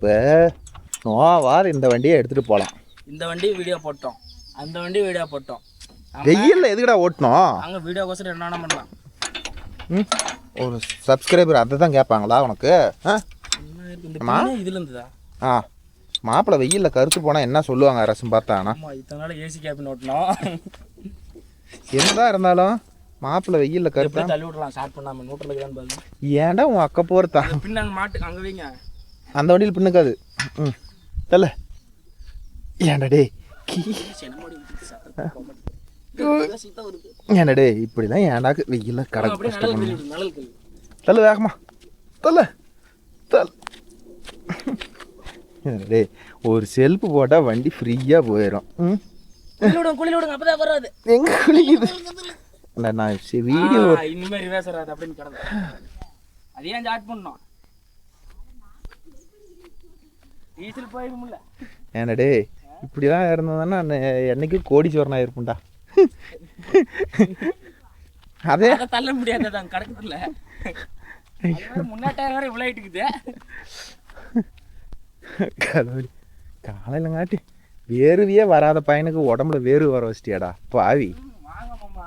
இப்போ நோவார் இந்த வண்டியை எடுத்துகிட்டு போகலாம். இந்த வண்டி வீடியோ போட்டோம், அந்த வண்டி வீடியோ போட்டோம். வெயிலில் எதுக்கடா ஓட்டணும்? அங்கே வீடியோக்கோசரம் என்ன பண்ணலாம். ஒரு சப்ஸ்கிரைபர் அதை தான் கேட்பாங்களா உனக்கு? இதுல இருந்துதா? மாப்பிள்ளை வெயிலில் கருத்து போனால் என்ன சொல்லுவாங்க ரசம் பார்த்தானா? இத்தனை நாள் ஏசி கேபின் ஓட்டணும். என்னதான் இருந்தாலும் மாப்பிள்ளை வெயிலில் கருத்து தள்ளி விடலாம். ஸ்டார்ட் பண்ணாமல் நூற்றில் தான் பாருங்க. ஏன்டா உன் அக்கா போகிறதா பின்னாங்க மாட்டு அங்கே வைங்க. அந்த வண்டியில் பின்னுக்காது. தெல்ல ஏன்டா டே ஏன்டா டே இப்படிலாம் ஏன்டாக்கு வெயில கடக்கு கஷ்டப்படணும். தள்ளு வேகமா தள்ளு தல். டே ஒரு செல்ஃபு போட்டால் வண்டி ஃப்ரீயாக போயிடும். எங்கே குளிக்குது? நான் வீடியோ இனிமேல் ரிவர்ஸ் வராது அப்படின்னு கிடந்து அதையும் ஸ்டார்ட் பண்ணோம். டீசல் போயிருமில்ல. ஏன்னடே இப்படிலாம் இருந்ததுன்னா நான் என்னைக்கும் கோடீஸ்வரனாக இருப்பேன்டா. அதே தள்ள முடியாதுதான் கிடக்குதுல்ல. முன்னாட்டாயிரம் வரை இவ்வளோ இருக்குது. காலையிலங்காட்டி வேர்வையே வராத பையனுக்கு உடம்புல வேர்வை வர வச்சிட்டியாடா பாவி. வாங்கம்மா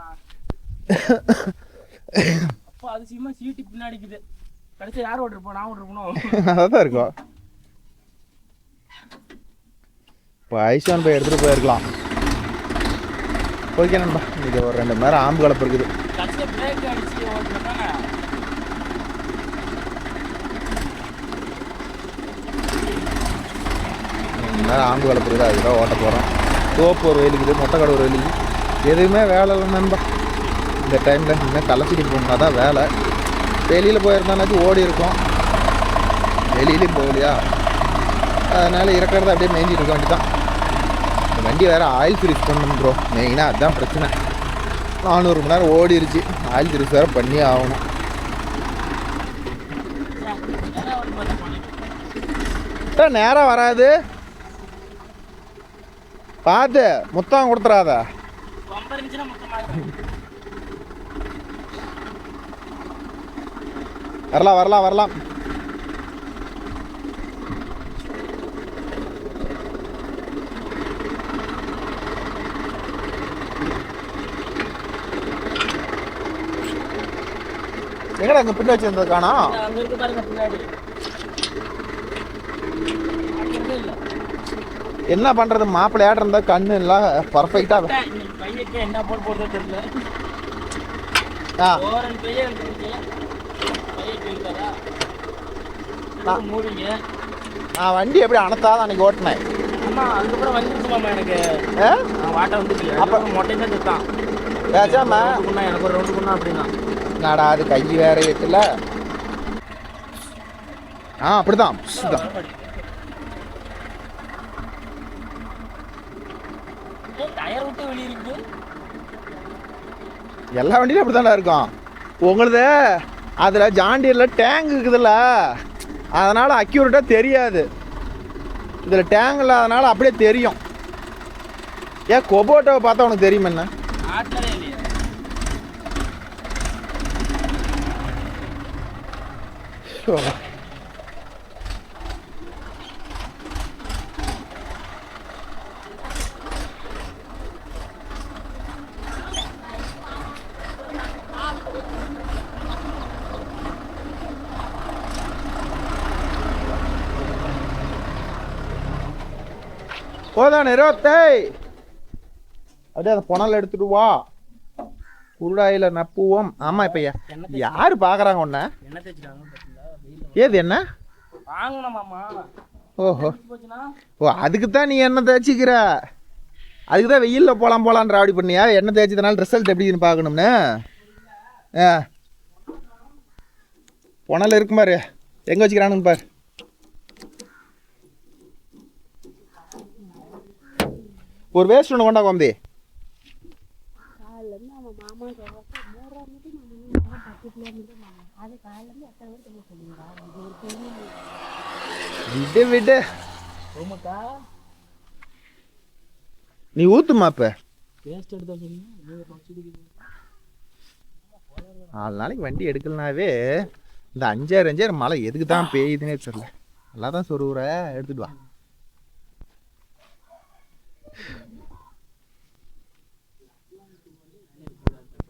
அப்போ அதிசயமா சீட்டு பின்னாடிக்குது. கடைசி யார் ஓட்டிருப்போம்? நான் ஓட்டிருப்போம். அதான் இருக்கும். இப்போ ஐஸ்வான் போய் எடுத்துகிட்டு போயிருக்கலாம். ஓகே நண்பா, இது ஒரு 2 மணி நேரம் ஆம்பு கலப்பு இருக்குது. பிரேக் அடிச்சு ஓட்டுறாங்க. 2 மணி நேரம் ஆம்பு கலப்பு இருக்குது. அதுதான் ஓட்ட போகிறோம். தோப்பு ஒரு வெயிலுக்குது, மொட்டைக்காடு ஒரு வெயிலுக்கு, எதுவுமே வேலை இல்லை நண்பா. இந்த டைமில் இன்னும் களைச்சிட்டு போகணுன்னா தான் வேலை. வெளியில் போயிருந்தானாச்சும் ஓடி இருக்கும். வெளியிலையும் போகலையா, அதனால் இருக்கிறத அப்படியே மேய்ஞ்சிட்டு இருக்க வேண்டி தான். இந்த வண்டி வேறு ஆயில் சர்வீஸ் பண்ணணும் ப்ரோ, மெயினாக அதுதான் பிரச்சனை. 400 மணி நேரம் ஓடிருச்சு, ஆயில் சர்வீஸ் வேறு பண்ணி ஆகணும். நேராக வராது, பார்த்து முத்தம் கொடுத்துறாத. வரலாம் வரலாம் வரலாம். எங்கடா அங்கே பின்னாடி வச்சிருந்தது காணோம்? என்ன பண்றது, மாப்பிள்ளை ஏட்ட இருந்தா கண்ணு எல்லாம் பர்ஃபெக்டா. என்ன போட்டு தெரியல. நான் வண்டி எப்படி அனத்தாதான் அன்னைக்கு ஓட்டினேன். அதுக்கப்புறம் வந்துருச்சுமாமா எனக்கு. வாட்டை வந்துச்சு. அப்புறம் மொட்டையும் தான் சுத்தான். எனக்கு ஒரு ரவுண்டு பண்ணா அப்படின்னா நாடா அது கை வேற எட்டுல. அப்படிதான் டயர் விட்டு வெளியே இருக்கு. எல்லா வண்டியும் அப்படித்தான்டா இருக்கும். உங்களுது அதில் ஜாண்டியில் டேங்க் இருக்குதுல்ல, அதனால் அக்யூரேட்டாக தெரியாது. இதில் டேங்க் இல்லாதனால அப்படியே தெரியும். ஏன் கொபோட்டோவை பார்த்தா உனக்கு தெரியும் என்ன? போதான் 20 அப்படியே அந்த புனல் எடுத்துட்டு வா. குருடாயில நப்புவோம். ஆமா, இப்ப யாரு பாக்குறாங்க உன்ன? ஏது என்ன ஓஹோ, ஓ அதுக்கு தான் நீ என்ன தேய்ச்சிக்கிற? அதுக்கு தான் வெயிலில் போலான்னு ராவடி பண்ணியா? என்ன தேய்ச்சதுனால ரிசல்ட் எப்படின்னு பார்க்கணும்னு. புனல் இருக்கு பாரு, எங்கே வச்சுக்கிறானுங்க பாரு. ஒரு வேஸ்ட் ஒன்று கொண்டா கோம்பி. விடு விடு, நீ ஊத்துமா இப்ப. 4 நாளைக்கு வண்டி எடுக்கலனாவே இந்த 5 மழை எதுக்கு தான் பெய்யுதுன்னே தெரியல. நல்லா தான் சொருவுற, எடுத்துட்டு வா.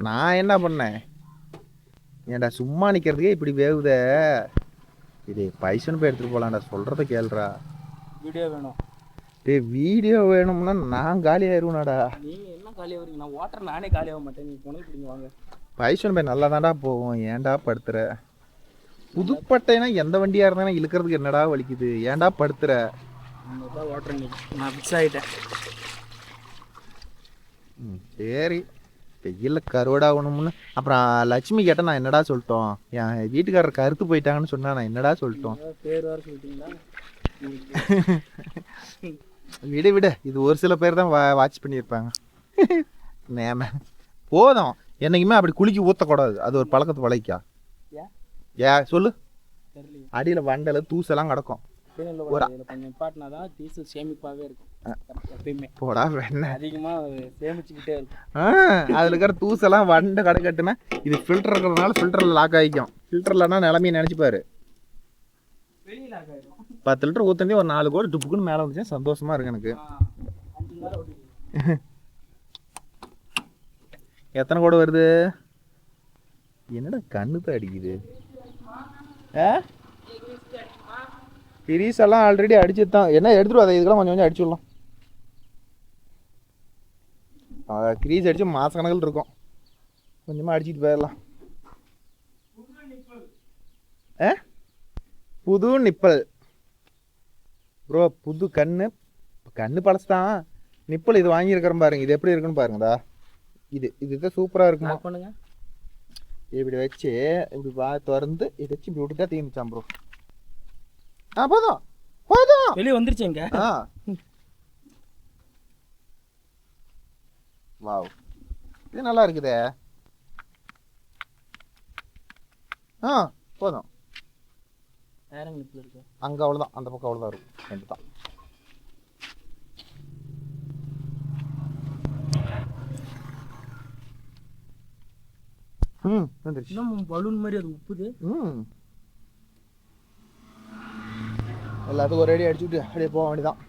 நான் என்ன பண்ணேன்? ஏன்டா சும்மா நிக்கிறதுக்கே இப்படி வேவுத. இது பைசன் போய் எடுத்துட்டு போலாம்டா, சொல்றத கேளுடா. வீடியோ வேணும். டேய் வீடியோ வேணும்னா நான் காலி ஆயிருவேனாடா. நீங்க என்ன காலி ஆவறீங்க? நான் ஓட்டர் நானே காலி ஆக மாட்டேன். நீங்க புனல் பிடிங்க வாங்க. பைசன் போய் நல்லா தான்டா போகும். ஏன்டா படுத்துற? புதுப்பட்டைனா எந்த வண்டியா இருந்தாலும் இழுக்கிறதுக்கு என்னடா வலிக்குது? ஏன்டா படுத்துற? ஓட்டர் நான் ஃபிக்ஸ் ஆகிட்டேன். சரி, வெயிலில் கருவடாகணும்னு அப்புறம் லட்சுமி கேட்டால் நான் என்னடா சொல்லிட்டோம்? என் வீட்டுக்காரர் கருத்து போயிட்டாங்கன்னு சொன்னா நான் என்னடா சொல்லிட்டோம்? பேர் வேறு சொல்லிட்டீங்களா? விடு விடு, இது ஒரு சில பேர் தான் வாட்ச் பண்ணியிருப்பாங்க. நேம போதும், என்னைக்குமே அப்படி குளிக்க ஊற்றக்கூடாது. அது ஒரு பழக்கத்து பழக்கா. சொல்லு. அடியில் வண்டல தூசெல்லாம் கிடக்கும். சேமிப்பாகவே இருக்கும் எப்பயுமே. போடா வேணா அதிகமாக சேமிச்சுக்கிட்டே இருக்கும். அதில் இருக்கிற தூசெல்லாம் வண்டை கிடக்கட்டுமே. இது ஃபில்டர் இருக்கிறதுனால ஃபில்டரில் லாக் ஆகிக்கும். ஃபில்டர்லன்னா நிலமையை நினச்சிப்பாரு. 10 லிட்டர் ஊற்றி ஒரு 4 கோடி டுப்புக்குன்னு மேலே வந்துச்சுன்னா சந்தோஷமா இருக்கு எனக்கு. எத்தனை கோடி வருது? என்னடா கண்ணு தான் அடிக்குது. கிரீஸ் எல்லாம் ஆல்ரெடி அடிச்சு தான். என்ன எடுத்துட்டு அதை இதுக்கெல்லாம் கொஞ்சம் கொஞ்சம் அடிச்சுடலாம். கிரீஸ் அடிச்சு மாச கணக்கில் இருக்கும். கொஞ்சமாக அடிச்சுட்டு போயிடலாம். புது நிப்பல் ப்ரோ. புது கண்ணு பழசுதான். நிப்பல் இது வாங்கியிருக்கிறேன் பாருங்க. இது எப்படி இருக்குன்னு பாருங்கடா. இதுதான் சூப்பராக இருக்குமா. பண்ணுங்க. இப்படி வச்சு இப்படி திறந்து இதை வச்சு இப்படி விட்டுட்டா தீர்ந்துச்சான் ப்ரோ. போதும் போதும், வெளியே வந்துருச்சுங்க. வாவ், இது நல்லா இருக்குதே. போதும். அங்க அவ்வளவுதான், அந்த பக்கம் அவ்வளவுதான் இருக்கும். ரெண்டு தான். பலூன் மாதிரி அது உப்புது. எல்லாத்துக்கும் ஒரு அடி அடிச்சுட்டு அப்படியே போக வேண்டியதான்.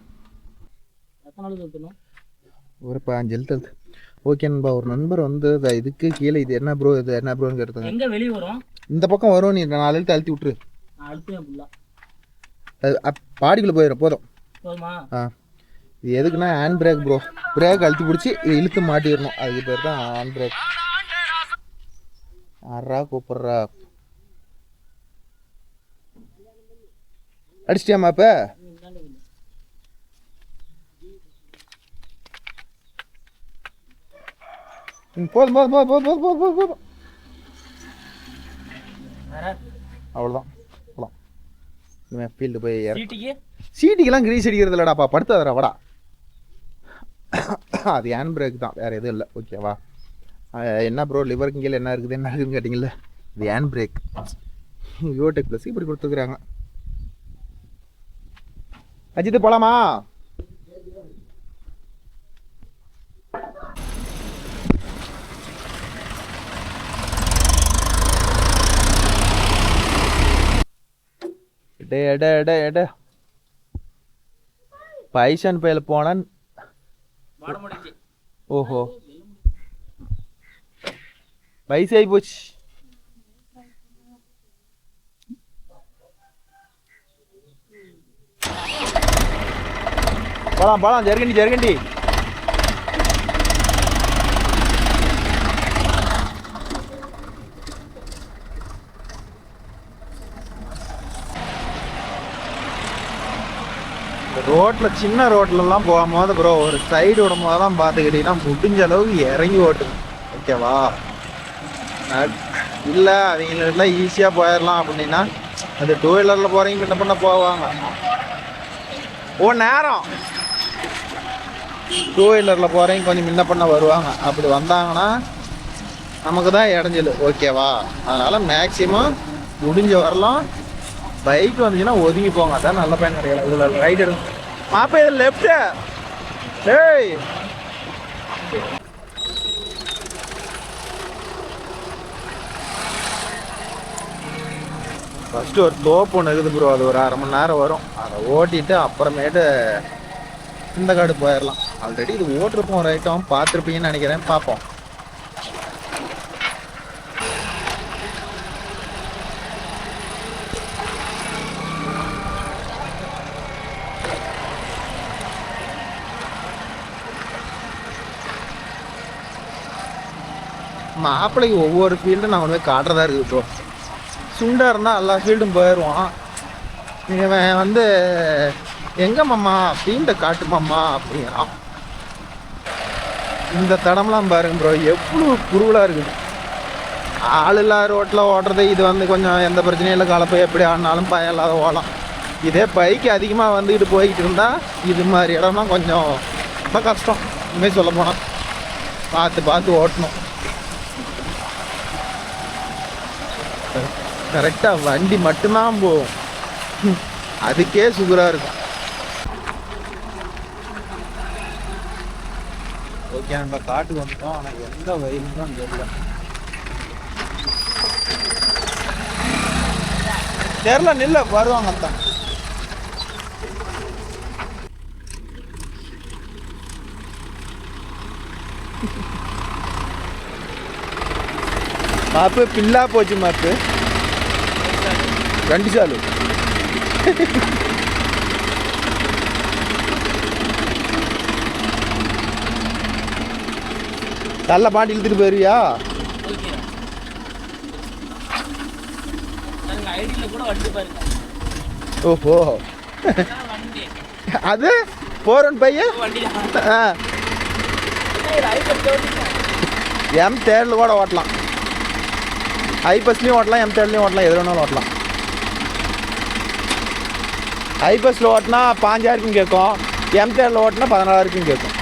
ஒரு 5 எழுத்து. ஓகே நண்பா, ஒரு நண்பர் வந்து இதுக்கு கீழே இது என்ன ப்ரோ, இது என்ன ப்ரோன்னு கேட்டாங்க. எங்க வெளியே வரும்? இந்த பக்கம் வரும். நீ 4 எழுத்து அழுத்தி விட்டுரு. பாடிக்குள்ள போயிடும். போதும். இது எதுக்குன்னா ஹேண்ட் பிரேக் ப்ரோ. பிரேக் அழுத்தி பிடிச்சி இது இழுத்து மாட்டிடணும். அதுக்கு பேர் தான் ஹேண்ட் பிரேக். யாரா கூப்பிட்றா? அடிச்சிட்டியாமா இப்ப? போதும் போதும் போதும் போதும் போதும் போதும் போதும். அவ்வளோதான். போகலாம். இனிமேல் ஃபீல்டு போய் சீட்டிக்கெல்லாம் கிரீஸ் அடிக்கிறது இல்லடாப்பா. படுத்தாதடா வாடா. அது ஹேண்ட் பிரேக் தான், வேறு எதுவும் இல்லை. ஓகேவா? என்ன ப்ரோ லிவருக்கு கீழே என்ன இருக்குதுன்னு கேட்டிங்கல்ல, இது ஹேண்ட் பிரேக். யோடெக் ப்ளஸ் இப்படி கொடுத்துருக்குறாங்க. அஜித்து போலாமா? பைசன் பையில போனான். ஓஹோ, வயசாகி போச்சு. போலாம் போலாம். ஜெர்கண்டி. ரோட்ல சின்ன ரோட்லலாம் போகும்போது ப்ரோ ஒரு சைடு விடும் போதெல்லாம் பார்த்துக்கிட்டீங்கன்னா முடிஞ்ச அளவுக்கு இறங்கி ஓட்டுங்க. ஓகேவா? இல்லை அவங்களுக்குலாம் ஈஸியாக போயிடலாம் அப்படின்னா அது 2 வீலரில் போகிறவங்க என்ன பண்ண போவாங்க. நேரம் 2 வீலரில் போகிறவங்க கொஞ்சம் முன்ன பண்ண வருவாங்க. அப்படி வந்தாங்கன்னா நமக்கு தான் இடைஞ்சல். ஓகேவா? அதனால் மேக்ஸிமம் முடிஞ்ச வரலாம் பைக் வந்துச்சுன்னா ஒதுங்கி போங்க. அதான் நல்ல பையன் கிடையாது. இதில் ரைட் எடுங்க மாப்பா. இதில் லெஃப்ட்டு. டேய் ஃபஸ்ட்டு ஒரு தோப்பு ஒன்று இருக்குது ப்ரோ, அது ஒரு அரை மணி நேரம் வரும். அதை ஓட்டிட்டு அப்புறமேட்டு இந்த காடு போயிடலாம். ஆல்ரெடி இது ஓட்டிருப்போம் ஒரு ஐட்டம், பார்த்துருப்பீங்கன்னு நினைக்கிறேன். பார்ப்போம். மாப்பிள்ளைக்கு ஒவ்வொரு ஃபீல்டும் நான் கொண்டு போய் காட்டுறதா இருக்குது ப்ரோ. சுண்டாக இருந்தால் எல்லா ஃபீல்டும் போயிடுவான். இவன் வந்து எங்கே மாமா ஃபீல்டை காட்டுமாம்மா அப்படிங்கிறான். இந்த தடம்லாம் பாருங்க ப்ரோ, எவ்வளோ குருவலாக இருக்குது. ஆள் இல்லாத ரோட்டில் ஓட்டுறது இது வந்து கொஞ்சம் எந்த பிரச்சனையும் இல்லை. கலப்பை எப்படி ஆடினாலும் பயம் இல்லாத ஓடலாம். இதே பைக்கு அதிகமாக வந்துக்கிட்டு போய்கிட்டு இருந்தால் இது மாதிரி இடம்லாம் கொஞ்சம் ரொம்ப கஷ்டம். இனிமேல் சொல்ல போனால் பார்த்து ஓட்டணும். கரெக்டாக வண்டி மட்டும்தான் போகும், அதுக்கே சுகராக இருக்கும். ஓகே, நம்ம காட்டுக்கு வந்துட்டோம். ஆனால் எந்த வயலும் தான் தெரியல நில்ல வருவாங்க தான். மாப்பு பில்லா போச்சு மாப்பு, 2 சாலு. நல்ல பாண்டி இழுத்துட்டு போயிருவியா? ஓஹோ, அது போறன் பையன் M3 கூட ஓட்டலாம். ஐபஸ்லையும் ஓட்டலாம், M3லையும் ஓட்டலாம், எது வேணாலும் ஓட்டலாம். ஐபஸில் ஓட்டினா 5000 கேட்கும், M3ல ஓட்டினா 14000 கேட்கும்.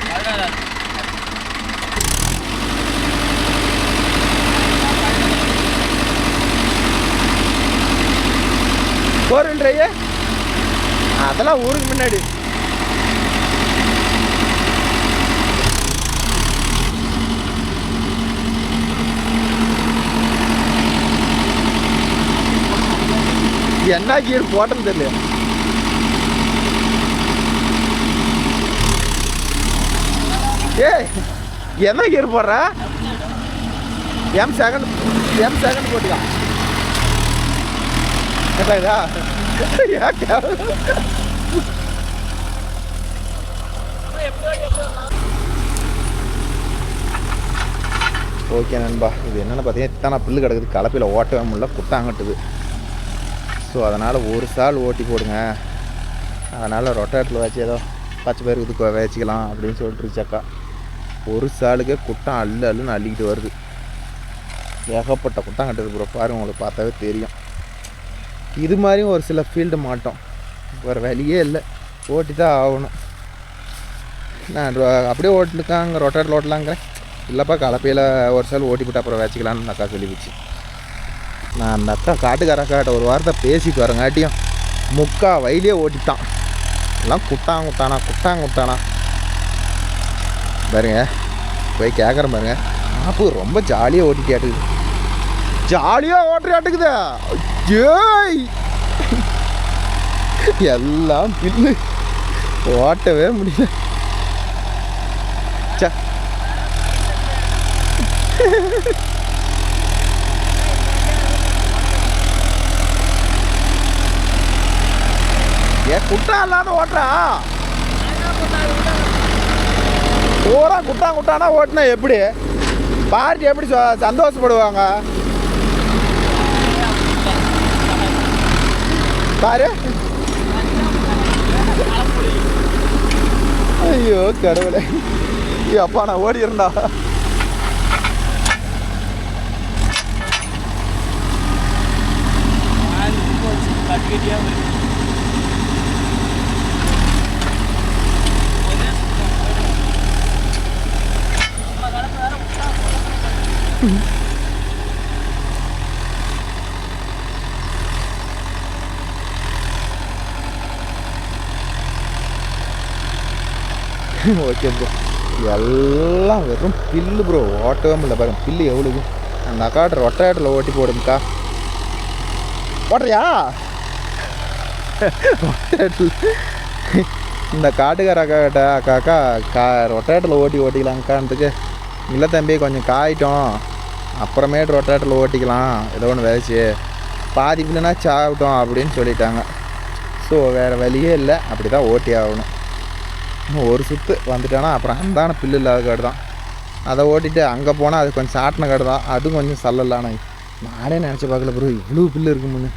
போறேன்றையே அதெல்லாம் ஊருக்கு முன்னாடி. என்ன கீர் போட்டேன்னு தெரியல. ஏய் என்ன கீர் போடுற? M2 போட்டுக்கலாம். இதா ஓகே நண்பா, இது என்னென்னு பார்த்தீங்கன்னா இத்தனை புல்லு கிடக்குது, கலப்பையில் ஓட்டவே முடியல, குட்டாங்கட்டுது. ஸோ அதனால் ஒரு சால் ஓட்டி போடுங்க. அதனால் ரொட்டேட்டில் வச்சு ஏதோ 10 பேருக்கு இதுக்கு வச்சுக்கலாம் அப்படின்னு சொல்லிட்டுருச்சாக்கா. ஒரு சாலுக்கே குட்டம் அள்ளுன்னு அள்ளிக்கிட்டு வருது. ஏகப்பட்ட குட்டம் கட்டுது ப்ரோ, பாருங்க, உங்களுக்கு பார்த்தாவே தெரியும். இது மாதிரியும் ஒரு சில ஃபீல்டு மாட்டோம், வேறு வழியே இல்லை, ஓட்டி தான் ஆகணும். நான் அப்படியே ஓட்டிருக்காங்க, ரொட்டேட்டில் ஓட்டலாங்கிறேன். இல்லைப்பா கலப்பையில் ஒரு சால் ஓட்டி போட்டு அப்புறம் வச்சுக்கலான்னு அந்த அக்கா சொல்லிவிச்சு. நான் அந்த அக்கா காட்டுக்காரக்காட்ட ஒரு வாரத்தை பேசிட்டு வரங்காட்டியும் முக்கா வயலே ஓட்டிட்டான். எல்லாம் குட்டாங்குட்டானா பாருங்க, போய் கேட்குறேன் பாருங்க. ஆப்பு ரொம்ப ஜாலியாக ஓட்டிட்டாட்டுக்குது, ஜாலியாக ஓட்டுறாட்டுக்குது. ஜேய் எல்லாம் பில்லு, ஓட்டவே முடியல. ச ஏன் குட்டா இல்லாத ஓட்டுறா? பூரா குட்டானா ஓட்டுனா எப்படி பார்ட்டி எப்படி சந்தோஷப்படுவாங்க பாரு. ஐயோ கடவுளே, அப்பா நான் ஓடிடுறா. ஓகே ப்ரோ, எல்லாம் வெறும் பில்லு ப்ரோ, ஓட்டவே முடியல பாருங்க. பில்லு எவ்வளவு அந்த அக்காட்ட ரொட்டேட்டில் ஓட்டி போடுங்கக்கா. ஓட்டுறியா? இந்த காட்டுக்கார அக்கா கிட்ட அக்கா ரொட்டேட்டரில் ஓட்டிக்கலாங்க்கான்றதுக்கு இல்லை தம்பி கொஞ்சம் காயிட்டோம் அப்புறமேட்டு ரொட்டேட்டரில் ஓட்டிக்கலாம் ஏதோ ஒன்று வேலைச்சு பாதி பில்லுனா சாப்பிட்டோம் அப்படின்னு சொல்லிட்டாங்க. ஸோ வேறு வழியே இல்லை, அப்படி தான் ஓட்டி ஆகணும். இன்னும் ஒரு சுற்று வந்துட்டோன்னா அப்புறம் அந்தான பில்லு இல்லாத காடு தான். அதை ஓட்டிட்டு அங்கே போனால் அது கொஞ்சம் சாட்டின காடு தான், அதுவும் கொஞ்சம் சல்லலான. நானே நினச்சி பார்க்கல ப்ரோ இவ்வளோ பில்லு இருக்குமுன்னு.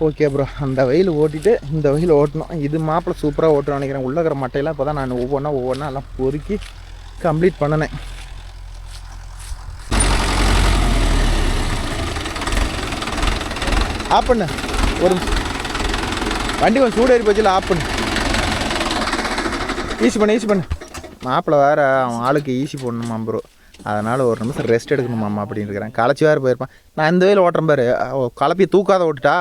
ஓகே ப்ரோ, அந்த வெயில் ஓட்டிட்டு இந்த வெயில் ஓட்டணும். இது மாப்பிள்ளை சூப்பராக ஓட்டணும்னு நினைக்கிறேன். உள்ளே இருக்கிற மட்டையெல்லாம் இப்போ தான் நான் ஒவ்வொன்றா எல்லாம் பொறுக்கி கம்ப்ளீட் பண்ணினேன். ஆஃப் பண்ணு, ஒரு வண்டி கொஞ்சம் சூடேறி போச்சுல, ஆஃப் பண்ணு. ஈஸி பண்ணு. மாப்பிள்ளை வேறு அவன் ஆளுக்கு ஈஸி போடணுமா ப்ரோ, அதனால் ஒரு நிமிஷம் ரெஸ்ட் எடுக்கணுமாம்மா அப்படின்னு இருக்கிறேன். களைச்சி வேறு போயிருப்பான். நான் இந்த வயலில் ஓட்டுறேன் பாரு, கலப்பி தூக்காத ஓட்டுட்டா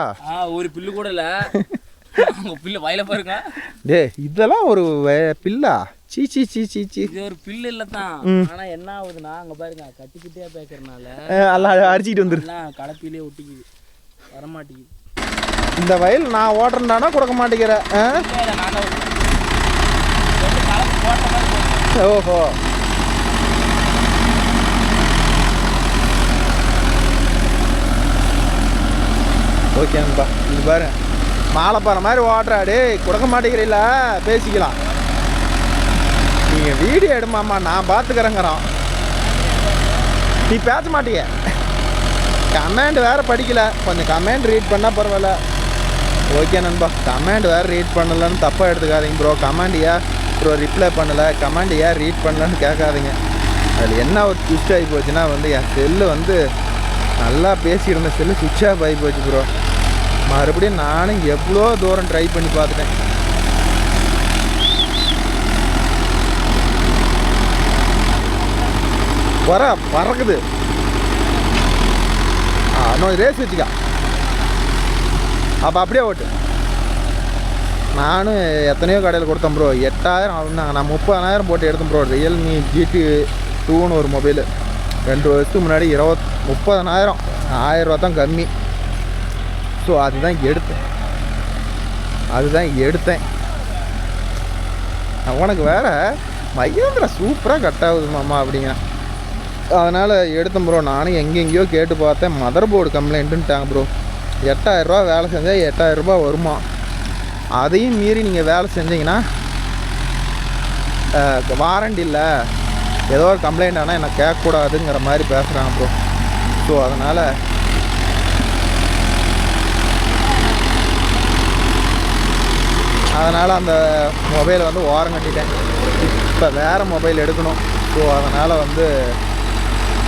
ஒரு பில்லு கூட இல்லை. பில்லு வயல பாருங்க. டே இதெல்லாம் ஒரு பில்லா? சீ இது ஒரு பில்லு இல்லை தான். ஆனால் என்ன ஆகுதுன்னா அங்கே பாருங்க கட்டிக்கிட்டே பேக்கிறனால எல்லாம் அரிச்சிக்கிட்டு வந்துரு, கலப்பிலே ஒட்டிக்குது, வரமாட்டேங்குது. இந்த வயல் நான் ஓட்டுறேன்டானா கொடுக்க மாட்டேங்கிறேன். ஓஹோ, ஓகே நண்பா. இது பாரு மாலைப்பாறை மாதிரி ஓட்டுறாடே, கொடுக்க மாட்டேங்கிறீங்களா? பேசிக்கலாம். நீங்கள் வீடியோ எடுமாம்மா, நான் பார்த்துக்கிறேங்கிறோம். நீ பேச மாட்டீங்க. கமெண்ட் வேறு படிக்கலை, கொஞ்சம் கமெண்ட் ரீட் பண்ணால் பரவாயில்ல. ஓகே நண்பா, கமெண்ட் வேறு ரீட் பண்ணலைன்னு தப்பாக எடுத்துக்காதீங்க ப்ரோ. கமெண்ட் ஏன் ப்ரோ ரிப்ளை பண்ணலை, கமெண்ட் ஏன் ரீட் பண்ணலன்னு கேட்காதீங்க. அதில் என்ன ஒரு சுவிட்ச் ஆகி போச்சுன்னா என் செல்லு நல்லா பேசியிருந்த செல்லு சுவிட்ச் ஆஃப் ஆகி போச்சு ப்ரோ. மறுபடியும் நானும் எவ்வளோ தூரம் ட்ரை பண்ணி பார்த்துட்டேன். பறக்குது. இன்னும் ரேஸ் வச்சுக்கா, அப்போ அப்படியே ஓட்டு. நானும் எத்தனையோ கடையில் கொடுத்தேன் ப்ரோ, 8000 ஆகுனாங்க. நான் 30,000 போட்டு எடுத்தேன் ப்ரோ. ரியல்மி GT 2ன்னு ஒரு மொபைலு 2 வருஷத்துக்கு முன்னாடி 30,000, 1000 ரூபா தான் கம்மி. ஸோ அதுதான் எடுத்தேன். உனக்கு வேறு மகேந்திரா சூப்பராக கட் ஆகுது மாமா அப்படிங்கிறேன். அதனால் எடுத்தேன் ப்ரோ. நானும் எங்கெங்கேயோ கேட்டு பார்த்தேன், மதர் போர்டு கம்ப்ளைண்ட்டுன்ட்டாங்க ப்ரோ. 8000 ரூபா வேலை செஞ்சால் 8000 ரூபா வருமா? அதையும் மீறி நீங்கள் வேலை செஞ்சீங்கன்னா வாரண்டி இல்லை, ஏதோ ஒரு கம்ப்ளைண்ட் ஆனால் என்ன கேட்கக்கூடாதுங்கிற மாதிரி பேசுகிறாங்க ப்ரோ. ஸோ அதனால் அந்த மொபைலை ஓரம் கட்டிட்டேன். இப்போ வேறு மொபைல் எடுக்கணும். ஸோ அதனால்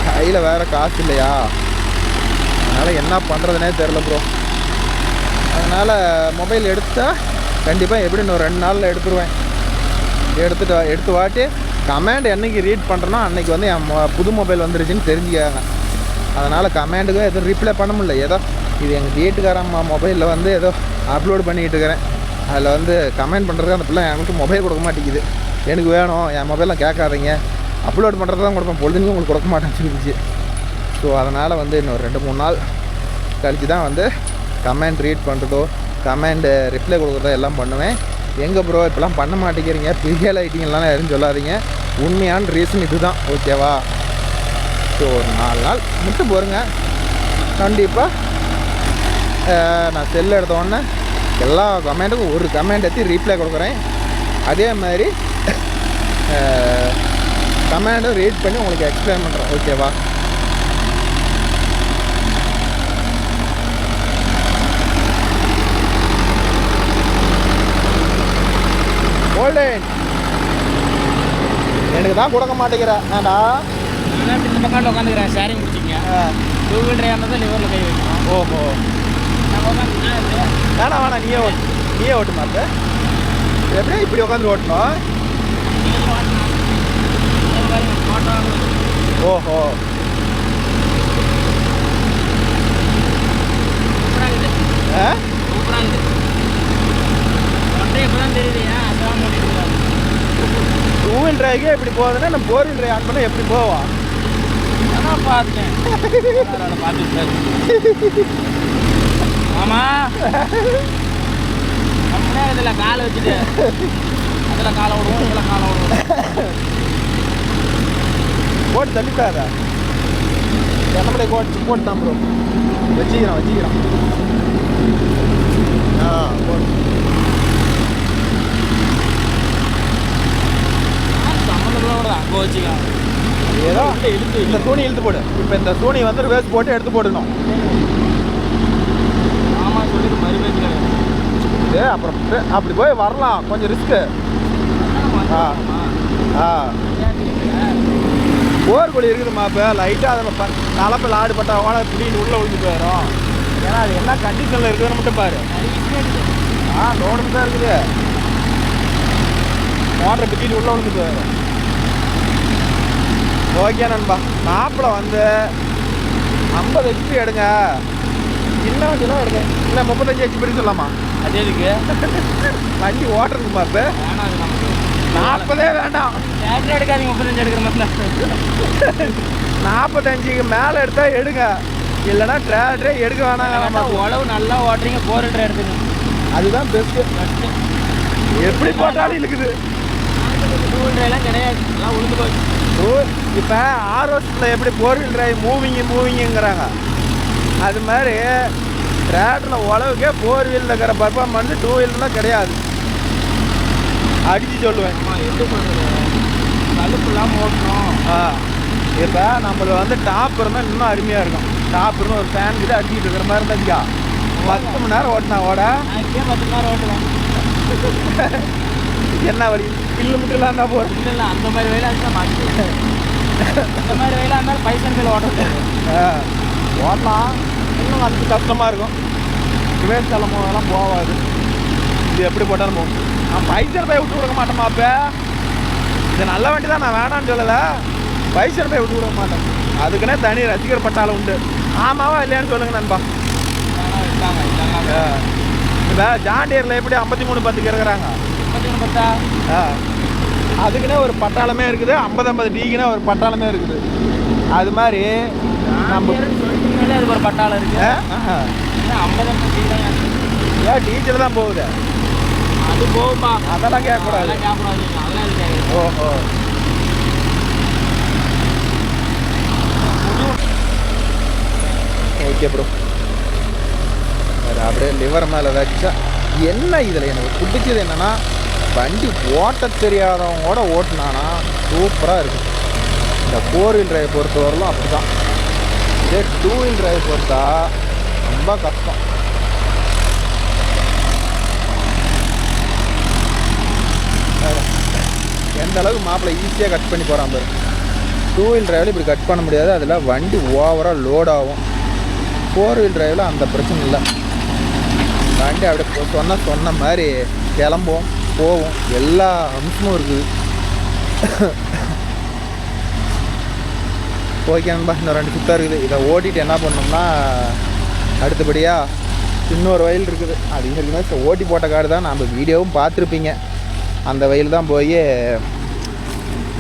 கையில் வேறு காசு இல்லையா, அதனால் என்ன பண்ணுறதுனே தெரில ப்ரோ. அதனால் மொபைல் எடுத்தால் கண்டிப்பாக எப்படி இன்னும் 2 நாளில் எடுத்துருவேன். எடுத்து வாட்டி கமெண்ட் என்றைக்கு ரீட் பண்ணுறேன்னா அன்றைக்கி என் புது மொபைல் வந்துருச்சுன்னு தெரிஞ்சுக்காங்க. அதனால் கமெண்ட்டுக்கும் எதுவும் ரிப்ளை பண்ண முடியல. ஏதோ இது எங்கள் வீட்டுக்காரம்மா மொபைலில் ஏதோ அப்லோட் பண்ணிகிட்டு இருக்கிறேன். அதில் கமெண்ட் பண்ணுறதுக்கு அந்த பிள்ளை எனக்கு மொபைல் கொடுக்க மாட்டேங்குது. எனக்கு வேணும், என் மொபைலாம் கேட்காதீங்க, அப்லோட் பண்ணுறது தான் கொடுப்பேன், பொழுதுன்னு உங்களுக்கு கொடுக்க மாட்டேன்னு சொல்லிடுச்சு. ஸோ அதனால் இன்னும் 2-3 நாள் கழித்து தான் கமெண்ட் ரீட் பண்ணுறதோ கமெண்ட் ரிப்ளை கொடுக்குறதோ எல்லாம் பண்ணுவேன். எங்கே ப்ரோ இப்போலாம் பண்ண மாட்டேங்கிறீங்க, பெரிய லைட்டிங்கெல்லாம் எதுவும் சொல்லாதீங்க, உண்மையான ரீசன் இது தான். ஓகேவா? ஸோ ஒரு 4 நாள் மட்டும் போருங்க. கண்டிப்பாக நான் செல் எடுத்தோடனே எல்லா கமெண்ட்டுக்கும் ஒரு கமெண்ட் எடுத்து ரீப்ளை கொடுக்குறேன். அதே மாதிரி கமெண்ட்டும் ரீட் பண்ணி உங்களுக்கு எக்ஸ்பிளைன் பண்ணுறேன். ஓகேவா? கோல்டன் எனக்கு தான் கொடுக்க மாட்டேங்கிறேன். ஏன்டா இந்த பக்கம் உட்காந்துக்கிறேன், ஷேரிங் முடிச்சிங்க. 2 வீலர் இருந்தால் தான் லிவரில் கை வைக்கணும். ஓஹோ, வேணாம் நீயே ஓட்டு மாத்த. எப்படியா இப்படி உட்காந்து ஓட்டணும்? ஓஹோ, டூ வீல் டிரைவ்க்கே இப்படி போகுதுன்னா நம்ம 4 வீல் டிரைவ் ஆன் பண்ணால் எப்படி போவோம்? பார்த்தேன். மாமா நம்மளே இதில் காலை வச்சுட்டு அதில் காலை விடுவோம் இதில் காலை விடுவோம். போட்டு தள்ளிட்டாத நம்மளே போட்டு தான் ப்ரோ வச்சுக்கிறோம். போட்டு அங்கே வச்சுக்கலாம். ஏதோ இந்த துணி இழுத்து போடு. இப்போ இந்த துணி வந்து வேஸ்ட் போட்டு எடுத்து போடணும். ஆமாம் சொல்லிட்டு மறு பேச்சு இது அப்புறம் அப்படி போய் வரலாம், கொஞ்சம் ரிஸ்க்கு. போர்க்குழி இருக்குதுமா. இப்போ லைட்டாக அதில் தலைப்பில் ஆடுபட்டா ஓட திடீர்னு உள்ளே விழுந்து போயிடும். ஏன்னா அது என்ன கண்டிஷனில் இருக்குதுன்னு மட்டும் பாரு. லோடு தான் இருக்குது. மோட்டரை திடீர்னு உள்ளே விழுந்து போயிடும். ஓகே நண்பா, மாப்பிளை வந்து 50 HP எடுங்க, இன்னும் வண்டிலாம் எடுங்க. இல்லை 35 HP சொல்லலாமா? அதே இருக்கு வண்டி ஓட்டுறதுமா. இப்போ 40 வேண்டாம், தேட்டர் எடுக்காதீங்க. 35 எடுக்கிற மாதிரி 45க்கு மேலே எடுத்தால் எடுங்க, இல்லைன்னா ட்ராக்டரே எடுக்க வேணாம். உழவு நல்லா ஓட்டுறீங்க, 400 எடுத்துங்க. அதுதான் பெஸ்ட்டு. எப்படி போட்டாலும் இருக்குது. 200 கிடையாது, எல்லாம் உளுந்து போச்சு. இப்போ ஆர்எஸ்ல எப்படி 4-wheel drive மூவிங்குங்கிறாங்க, அது மாதிரி ட்ராக்டரில் உழவுக்கே 4-wheel இருக்கிற பர்ஃபார்மன்ஸ் 2-wheel கிடையாது. அடித்து சொல்லுவேன். எப்படி சொல்கிறது, கழுப்புலாம் ஓட்டணும். இப்போ நம்மளுக்கு வந்து டாப் இருந்தால் இன்னும் அருமையாக இருக்கும். டாப் இருந்தால் ஒரு ஃபேன் கிட்ட அடிச்சுட்டு இருக்கிற மாதிரி இருந்துச்சுக்கா 10 மணி நேரம் ஓட்டினா ஓட 10 மணி நேரம் ஓட்டுவேன். என்ன வழி பில்லு முட்டெல்லாம் இருந்தால் போகிறோம். இல்லை அந்த மாதிரி வேலை மாட்டேன். அந்த மாதிரி வேலை இருந்தாலும் பைசன் மேலே ஓட்டலாம், இன்னும் அதுக்கு கஷ்டமாக இருக்கும். ரிவேஸ் தலைமுறைலாம் போகாது. இது எப்படி போட்டாலும் போகும். நான் பைசன் போய் விட்டு கொடுக்க மாட்டேமா. அப்போ இது நல்ல வண்டி தான், நான் வேணான்னு சொல்லலை. பைசன் போய் விட்டு கொடுக்க மாட்டேன். அதுக்குன்னே தனி ரசிகர் பட்டாலும் உண்டு. ஆமாவா இல்லையான்னு சொல்லுங்க நண்பா. இப்போ ஜாண்டியரில் எப்படி 53-10 இருக்கிறாங்க, அதுக்குன்னே ஒரு பட்டாளமே இருக்குது. 50-50 டிக்குன்னே ஒரு பட்டாளமே இருக்குது. அது மாதிரி நம்ம அதுக்கு ஒரு பட்டாளம் இருக்கு. 50-50 டீ தான். ஏன் டீச்சர் தான் போகுது, அது போகும்பா. அதெல்லாம் கேட்கக்கூடாது. ஓஹோ, ஓகே ப்ரோ. அப்படியே லிவர் மேலே வச்சா என்ன. இதில் எனக்கு பிடிச்சது என்னென்னா, வண்டி ஓட்ட தெரியாதவங்களோட ஓட்டினானா சூப்பராக இருக்கும். இந்த 4-wheel drive பொறுத்தவரையிலும் அப்படி தான். இதே 2-wheel drive பொறுத்தா ரொம்ப கஷ்டம். எந்த அளவுக்கு மாப்பிள்ளை ஈஸியாக கட் பண்ணி போகிறான் பாரு. 2-wheel driveல இப்படி கட் பண்ண முடியாது, அதில் வண்டி ஓவராக லோட் ஆகும். 4-wheel driveல அந்த பிரச்சனை இல்லை. வண்டி அப்படியே சொன்ன மாதிரி கிளம்பும் போகும், எல்லா அம்சமும் இருக்குது. ஓகே நண்பா, இன்னும் 2 சுத்தம் இருக்குது. இதை ஓட்டிகிட்டு என்ன பண்ணோம்னா, அடுத்தபடியாக இன்னொரு வயல் இருக்குது. அது இருக்குன்னா ஓட்டி போட்ட காடு தான், நம்ம வீடியோவும் பார்த்துருப்பீங்க. அந்த வயல் தான் போய்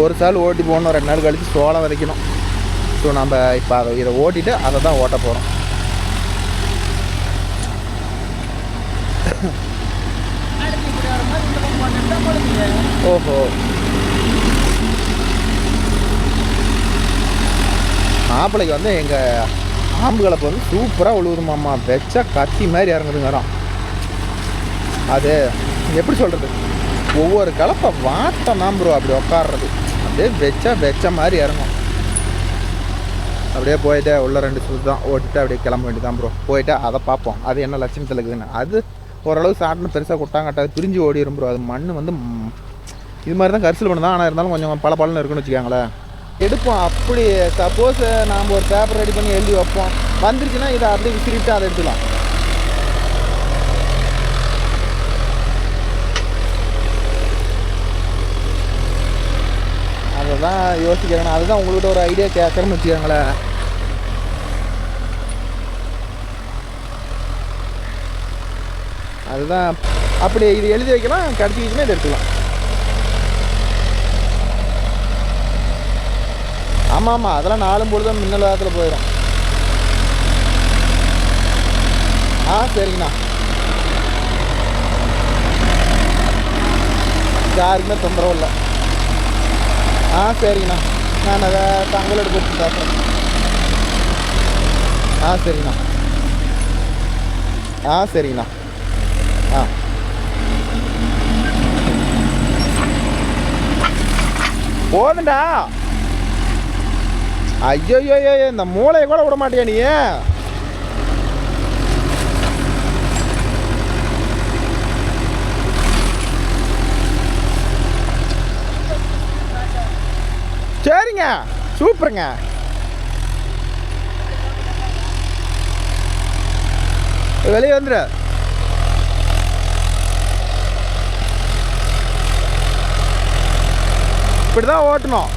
ஒரு சால் ஓட்டி போகணும். 2 நாள் கழித்து சோளம் விதைக்கணும். ஸோ நம்ம இப்போ இதை ஓட்டிட்டு அதை தான் ஓட்ட போகிறோம். ஓஹோ, மாப்பிள்ளைக்கு வந்து எங்கள் ஆம்பு கலப்பு வந்து சூப்பராக உழுவுதுமாம்மா. வச்சா கத்தி மாதிரி இறங்குதுங்கிறான். அது எப்படி சொல்கிறது, ஒவ்வொரு கலப்பை வாட்டம் தான் ப்ரோ அப்படி உட்காடுறது. அப்படியே வச்ச மாதிரி இறங்கும். அப்படியே போயிட்டு உள்ள 2 சுற்று தான் ஓட்டிட்டு அப்படியே கிளம்ப வேண்டியதான் ப்ரோ. போயிட்டு அதை பார்ப்போம், அது என்ன லட்சணத்தில் இருக்குதுன்னு. அது ஓரளவு சாட்டின்னு பெருசாக கொட்டாங்கட்டாது பிரிஞ்சு ஓடிடும் ப்ரோ. அது மண் வந்து இது மாதிரி தான் கரிசல் பண்ணு தான், ஆனால் இருந்தாலும் கொஞ்சம் பல இருக்குன்னு வச்சுக்காங்களேன். எடுப்போம். அப்படி சப்போஸ் நாம் ஒரு பேப்பர் ரெடி பண்ணி எழுதி வைப்போம், வந்துருச்சுன்னா இதை அப்படியே விசிறிட்டு அதை எடுத்துக்கலாம். அதை தான் யோசிக்கிறேன். அதுதான் உங்கள்கிட்ட ஒரு ஐடியா கேட்குறேன்னு வச்சுக்கோங்களேன். அதுதான் அப்படி இது எழுதி வைக்கலாம், கிடச்சிக்கிச்சுன்னா இதை எடுத்துக்கலாம். ஆமாம், அதெல்லாம் 4 பொழுதும் மின்னல் வேகத்தில் போயிடும். சரிங்கண்ணா. யாருக்குமே தொந்தரவு இல்லை. சரிங்கண்ணா. நான் அதை தங்களோட கொடுத்து பேசுகிறேன். சரிங்கண்ணா. சரிங்கண்ணா. போதுண்டா. ஐயோ இந்த மூளையை கூட விட மாட்டியா நீ? சரிங்க, சூப்பருங்க. வெளியே வந்துடு. இப்படிதான் ஓட்டணும்.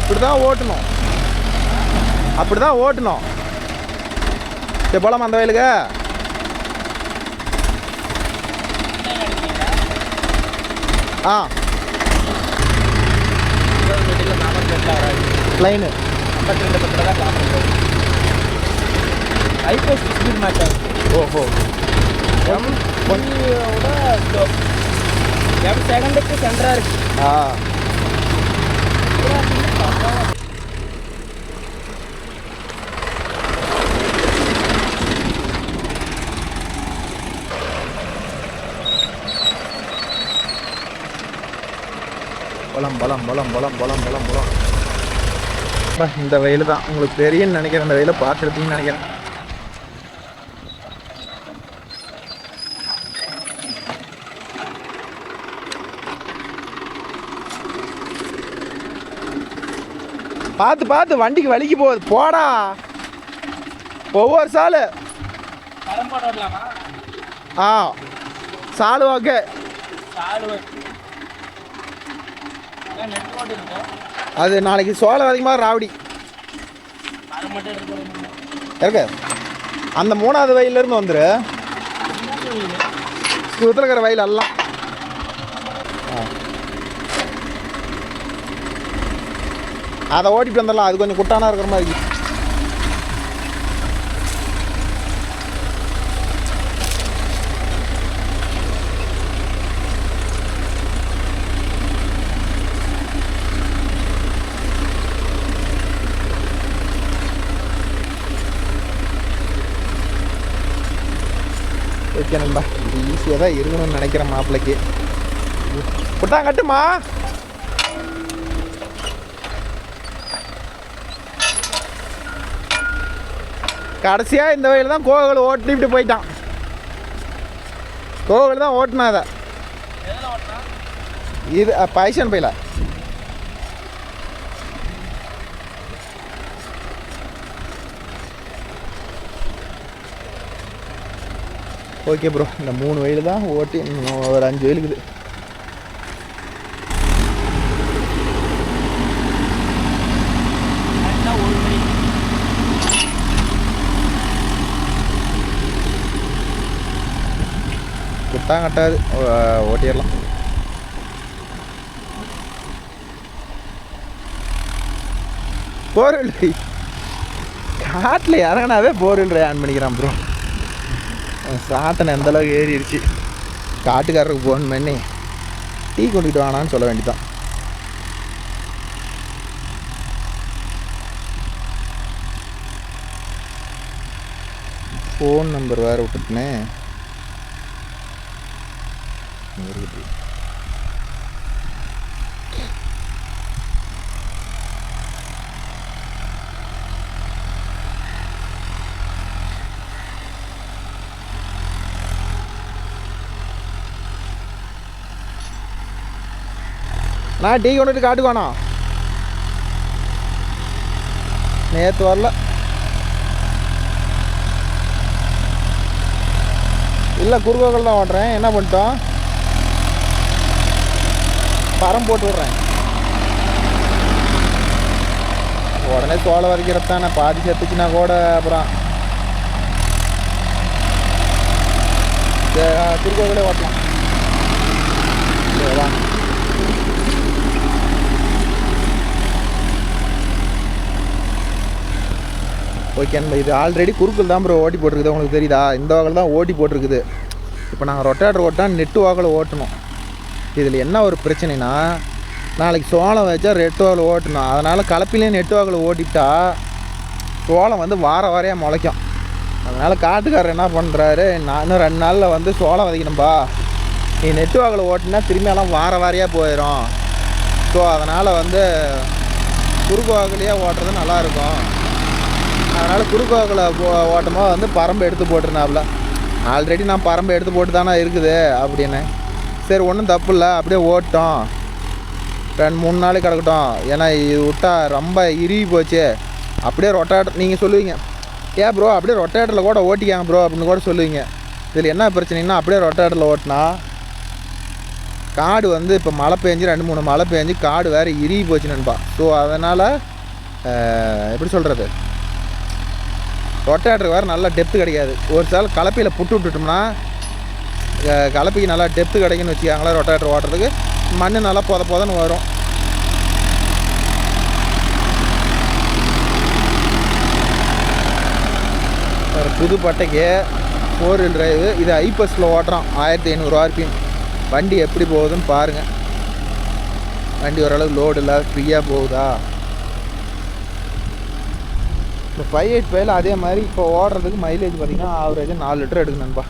இப்படிதான் ஓட்டணும். அப்படிதான் ஓட்டணும். சரி, போலாமா அந்த வயலுக்கு? Line 52 speed matter. ஓஹோ. எம் செகண்டுக்கு சென்டராக இருக்கு. பலம். இந்த வெயில் தான் உங்களுக்கு தெரியும்னு நினைக்கிறேன். இந்த வெயிலை பார்த்துருப்பீங்கன்னு நினைக்கிறேன். பார்த்து வண்டிக்கு வலிக்கு போகுது. போடா. ஒவ்வொரு சாலு சாலு ஓகே. அது நாளைக்கு சோளம் அதிகமாக ராவடி இருக்க. அந்த 3வது வயலிருந்து வந்துரு. சுத்தில் இருக்கிற வயல் எல்லாம் அதை ஓட்டிட்டு வந்துடலாம். அது கொஞ்சம் குட்டானா இருக்கிற மாதிரி. ஓகே நண்பா, இது ஈஸியாக தான் இருக்கணும்னு நினைக்கிறேன் மாப்பிள்ளைக்கு. குட்டா கட்டுமா. கடைசியாக இந்த வயலில் தான் கோவில் ஓட்டிட்டு போயிட்டான். கோவில் தான் ஓட்டினா அதை. இது பைசன் பையில. ஓகே ப்ரோ, இந்த 3 வயலு தான் ஓட்டி ஒரு 5 வயலுக்குது. குட்டாங்க கட்டாது, ஓட்டிடலாம். போர்வெல் காட்டில் இறங்கினாவே போர்வெல் ஆன் பண்ணிக்கிறான் ப்ரோ. சாத்தனை எந்தளவுக்கு ஏறிடுச்சு. காட்டுக்காரருக்கு ஃபோன் பண்ணி டீ கொண்டுக்கிட்டு வானான்னு சொல்ல வேண்டியதான். ஃபோன் நம்பர் வேறு விட்டுட்டுனே. நான் டீ கொண்டுட்டு காட்டுக்கானோ நேற்று வரல. இல்லை குறுக்கோக்கள் தான் ஓட்டுறேன். என்ன பண்ணிட்டோம், பரம் போட்டு விட்றேன். உடனே சோளம் வரைக்கிறதானே, பாதி செத்துச்சுன்னா கூட அப்புறம் குறுக்கோக்களே ஓட்டலாம். சரிவா. ஓகே நண்பா, இது ஆல்ரெடி குறுக்கில் தான் ப்ரோ ஓட்டி போட்டிருக்குது, உங்களுக்கு தெரியுதா? இந்த வாக்கில் தான் ஓட்டி போட்டிருக்குது. இப்போ நாங்கள் ரொட்டேட்டர் ஓட்டினா நெட்டு வாக்கில் ஓட்டணும். இதில் என்ன ஒரு பிரச்சனைனா, நாளைக்கு சோளம் வச்சா ரெட்டு வாக்கில் ஓட்டணும். அதனால் கலப்பிலே நெட்டு வாக்கில் ஓட்டிட்டா சோளம் வந்து வாரையாக முளைக்கும். அதனால் காட்டுக்காரர் என்ன பண்ணுறாரு, நான் இன்னும் 2 நாளில் வந்து சோளம் விதைக்கணும்பா, நீ நெட்டு வாக்கில் ஓட்டினா திரும்பியெல்லாம் வாரையாக போயிடும். ஸோ அதனால் வந்து குறுக்கு வாக்கிலேயே ஓட்டுறது நல்லாயிருக்கும். அதனால் குறுக்கு வாக்கில் ஓட்டும்போது வந்து பரம்பு எடுத்து போட்டுருந்தாப்புல. ஆல்ரெடி நான் பரம்பு எடுத்து போட்டு தானே இருக்குது அப்படின்னு. சரி ஒன்றும் தப்பு இல்லை, அப்படியே ஓட்டோம், 2-3 நாளைக்கு கிடக்கட்டும். ஏன்னா இது விட்டால் ரொம்ப இறுகி போச்சு. அப்படியே ரொட்டேட்டர் நீங்கள் சொல்லுவீங்க, ஏன் ப்ரோ அப்படியே ரொட்டேட்டரில் கூட ஓட்டிக்காங்க ப்ரோ அப்படின்னு கூட சொல்லுவீங்க. இதில் என்ன பிரச்சனைன்னா, அப்படியே ரொட்டேட்டரில் ஓட்டினா காடு வந்து இப்போ மழை பெஞ்சு 2-3 மழை பெஞ்சு காடு வேறு இறுகி போச்சு நண்பா. ஸோ அதனால் எப்படி சொல்கிறது, ரொட்டேட்டருக்கு வேறு நல்லா டெப்த்து கிடைக்காது. ஒரு சால் கலப்பையில் புட்டு விட்டுட்டோம்னா கலப்பைக்கு நல்லா டெப்த்து கிடைக்குன்னு வச்சுக்காங்களேன். ரொட்டேட்டர் ஓட்டுறதுக்கு மண் நல்லா பொதன்னு வரும். ஒரு புது பட்டைக்கு 4 wheel டிரைவு, இது ஐபஸில் ஓட்டுறோம், 1500 RPM. வண்டி எப்படி போகுதுன்னு பாருங்கள். வண்டி ஓரளவு லோடு இல்லை, ஃப்ரீயாக போகுதா? இப்போ 585 அதே மாதிரி இப்போ ஓடுறதுக்கு மைலேஜ் பார்த்திங்கன்னா ஆவரேஜாக 4 லிட்டர் எடுக்கணும்பா.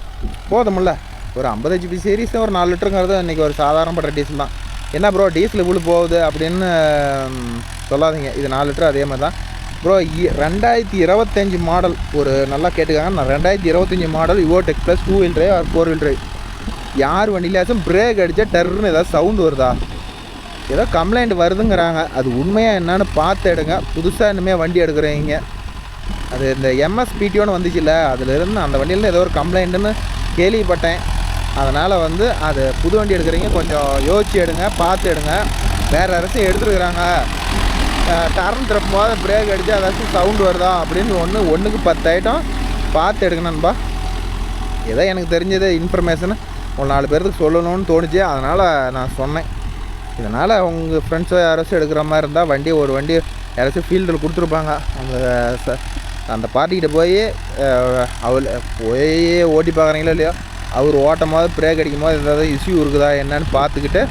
போதுமில்ல, ஒரு 50 HP சீரீஸ் ஒரு 4 லிட்டருங்கிறது இன்றைக்கி ஒரு சாதாரணப்பட்ட டீசல் தான். என்ன ப்ரோ டீசல் இவ்வளோ போகுது அப்படின்னு சொல்லாதீங்க, இது 4 லிட்டர் அதே மாதிரி தான் ப்ரோ. 2025 மாடல், ஒரு நல்லா கேட்டுக்காங்க, நான் 2025 மாடல் யுவோடெக் plus 2 wheel drive or 4 wheel drive. யார் வண்டியிலாச்சும் பிரேக் அடித்தா டர்ன்னு ஏதாவது சவுண்டு வருதா, ஏதோ கம்ப்ளைண்ட் வருதுங்கிறாங்க. அது உண்மையாக என்னன்னு பார்த்து எடுங்க. புதுசாக இனிமேல் வண்டி எடுக்கிறீங்க, அது இந்த MSPTOன்னு வந்துச்சுல்ல, அதிலிருந்து அந்த வண்டியிலேருந்து ஏதோ ஒரு கம்ப்ளைண்ட்டுன்னு கேள்விப்பட்டேன். அதனால் வந்து அது புது வண்டி எடுக்கிறீங்க, கொஞ்சம் யோசிச்சு எடுங்க, பார்த்து எடுங்க. வேறு யாராச்சும் எடுத்துருக்குறாங்க, டர்ன் திருப்பும் போது பிரேக் அடித்து ஏதாச்சும் சவுண்டு வருதா அப்படின்னு ஒன்றுக்கு 10 ஐட்டம் பார்த்து எடுக்கணும்பா. ஏதோ எனக்கு தெரிஞ்சது இன்ஃபர்மேஷனு ஒரு 4 பேருக்கு சொல்லணும்னு தோணுச்சு, அதனால் நான் சொன்னேன். இதனால் உங்கள் ஃப்ரெண்ட்ஸோ யாராச்சும் எடுக்கிற மாதிரி இருந்தால் வண்டி ஒரு வண்டி யாராச்சும் ஃபீல்டில் கொடுத்துருப்பாங்க, அந்த பார்ட்டிக்கிட்ட போய் போய் ஓட்டி பார்க்குறீங்களோ இல்லையோ, அவர் ஓட்டும் போது பிரேக் அடிக்கும் போது ஏதாவது இஷ்யூ இருக்குதா என்னன்னு பார்த்துக்கிட்டு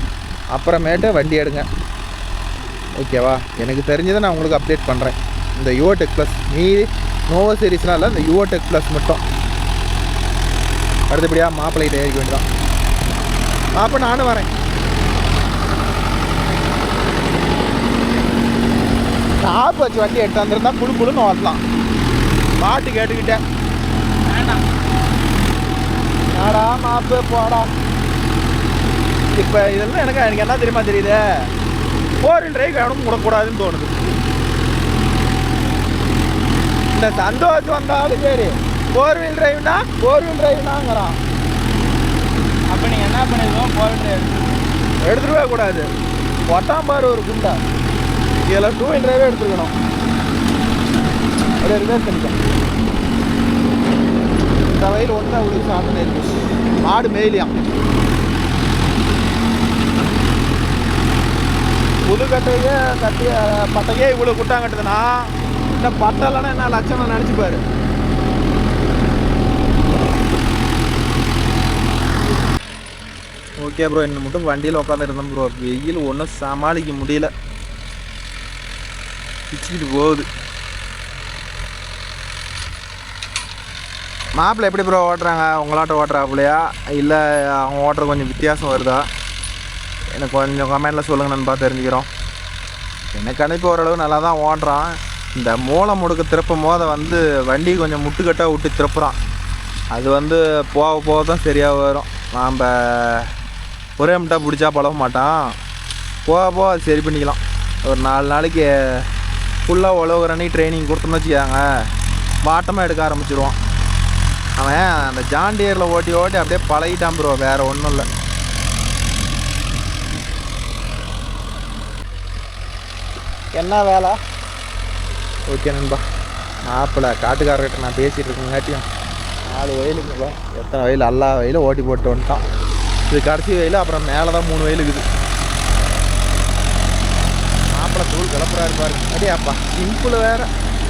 அப்புறமேட்டு வண்டி எடுங்க, ஓகேவா? எனக்கு தெரிஞ்சதை நான் உங்களுக்கு அப்டேட் பண்ணுறேன். இந்த யுவோடெக் ப்ளஸ் மீதி நோவோ சீரீஸ்லாம் இல்லை, இந்த யுவோடெக் ப்ளஸ் மட்டும். அடுத்தபடியாக மாப்பிள்ளைகிட்ட ஏறிக்க வேண்டியதான். அப்போ நானும் வரேன். டாப் வச்சு வண்டி எடுத்து வந்திருந்தா குழுன்னு ஓட்டலாம். பாட்டு கேட்டுக்கிட்டேன், வேண்டாம் நாடா மாப்பு போடா. இப்போ இதெல்லாம் எனக்கு என்ன தெரியுமா தெரியுது, 4 wheel drive வேணும் விடக்கூடாதுன்னு தோணுது. இந்த சந்தோஷம் வந்தாலும் சரி, 4 wheel driveனாங்கிறான். அப்போ நீங்கள் என்ன பண்ணிடுவோம், 4 wheel drive எடுத்துருவே கூடாது. ஒட்டாம்பாரு ஒரு குண்டா, இதில் 2 wheel drive எடுத்துருக்கணும். அப்படியே ரிவர்ஸ் பண்ணிட்டோம். இந்த வயல் ஒன்றா உள்ள சாப்பிட்டு இருக்கு, மாடு மேலியாம். புது கட்டையே பட்டையே இவ்வளோ குட்டாங்கட்டுதுன்னா, இந்த பட்டை இல்லைன்னா என்ன லட்சணம் நினச்சிப்பாரு. ஓகே ப்ரோ, இன்னும் மட்டும் வண்டியில் உட்காந்துருந்தோம் ப்ரோ. வெயில் ஒன்றும் சமாளிக்க முடியல, பிச்சுக்கிட்டு போகுது. மாப்பிள்ளை எப்படி ப்ரோ ஓட்டுறாங்க, உங்களாட்ட ஓட்டுறாப்புலையா இல்லை அவங்க ஓட்டுற கொஞ்சம் வித்தியாசம் வருதா? எனக்கு கொஞ்சம் கமெண்டில் சொல்லுங்கள், நண்பா தெரிஞ்சுக்கிறோம். எனக்கு அனுப்பி ஓரளவு நல்லா தான் ஓட்டுறான். இந்த மூளை முடுக்க திருப்பும் போது வந்து வண்டி கொஞ்சம் முட்டுக்கட்டாக விட்டு திருப்புறான். அது வந்து போக தான் சரியாக வரும். நாம் ஒரே முட்டா பிடிச்சா பழக மாட்டான், போக அது சரி பண்ணிக்கலாம். ஒரு 4 நாளைக்கு ஃபுல்லாக உழவுறனி ட்ரைனிங் கொடுத்தோம்னு வச்சுக்காங்க, வாட்டமாக எடுக்க ஆரம்பிச்சிடுவான். அவன் அந்த ஜாண்டியரில் ஓட்டி அப்படியே பழகிட்டான் ப்ரோ, வேறு ஒன்றும் இல்லை. என்ன வேலை? ஓகே நண்பா, மாப்பிள்ளை காட்டுக்காரர்கிட்ட நான் பேசிகிட்டு இருக்கேங்காட்டியும் 4 வயலுக்குப்பா, எத்தனை வயல் எல்லா வயலும் ஓட்டி போட்டு வந்துட்டான். இது கடைசி வயல், அப்புறம் மேலே தான் 3 வயல் இருக்குது. மாப்பிள்ளை தூள் கிளப்புறாரு பாரு. அடியாப்பா சிம்பிள் வேறு.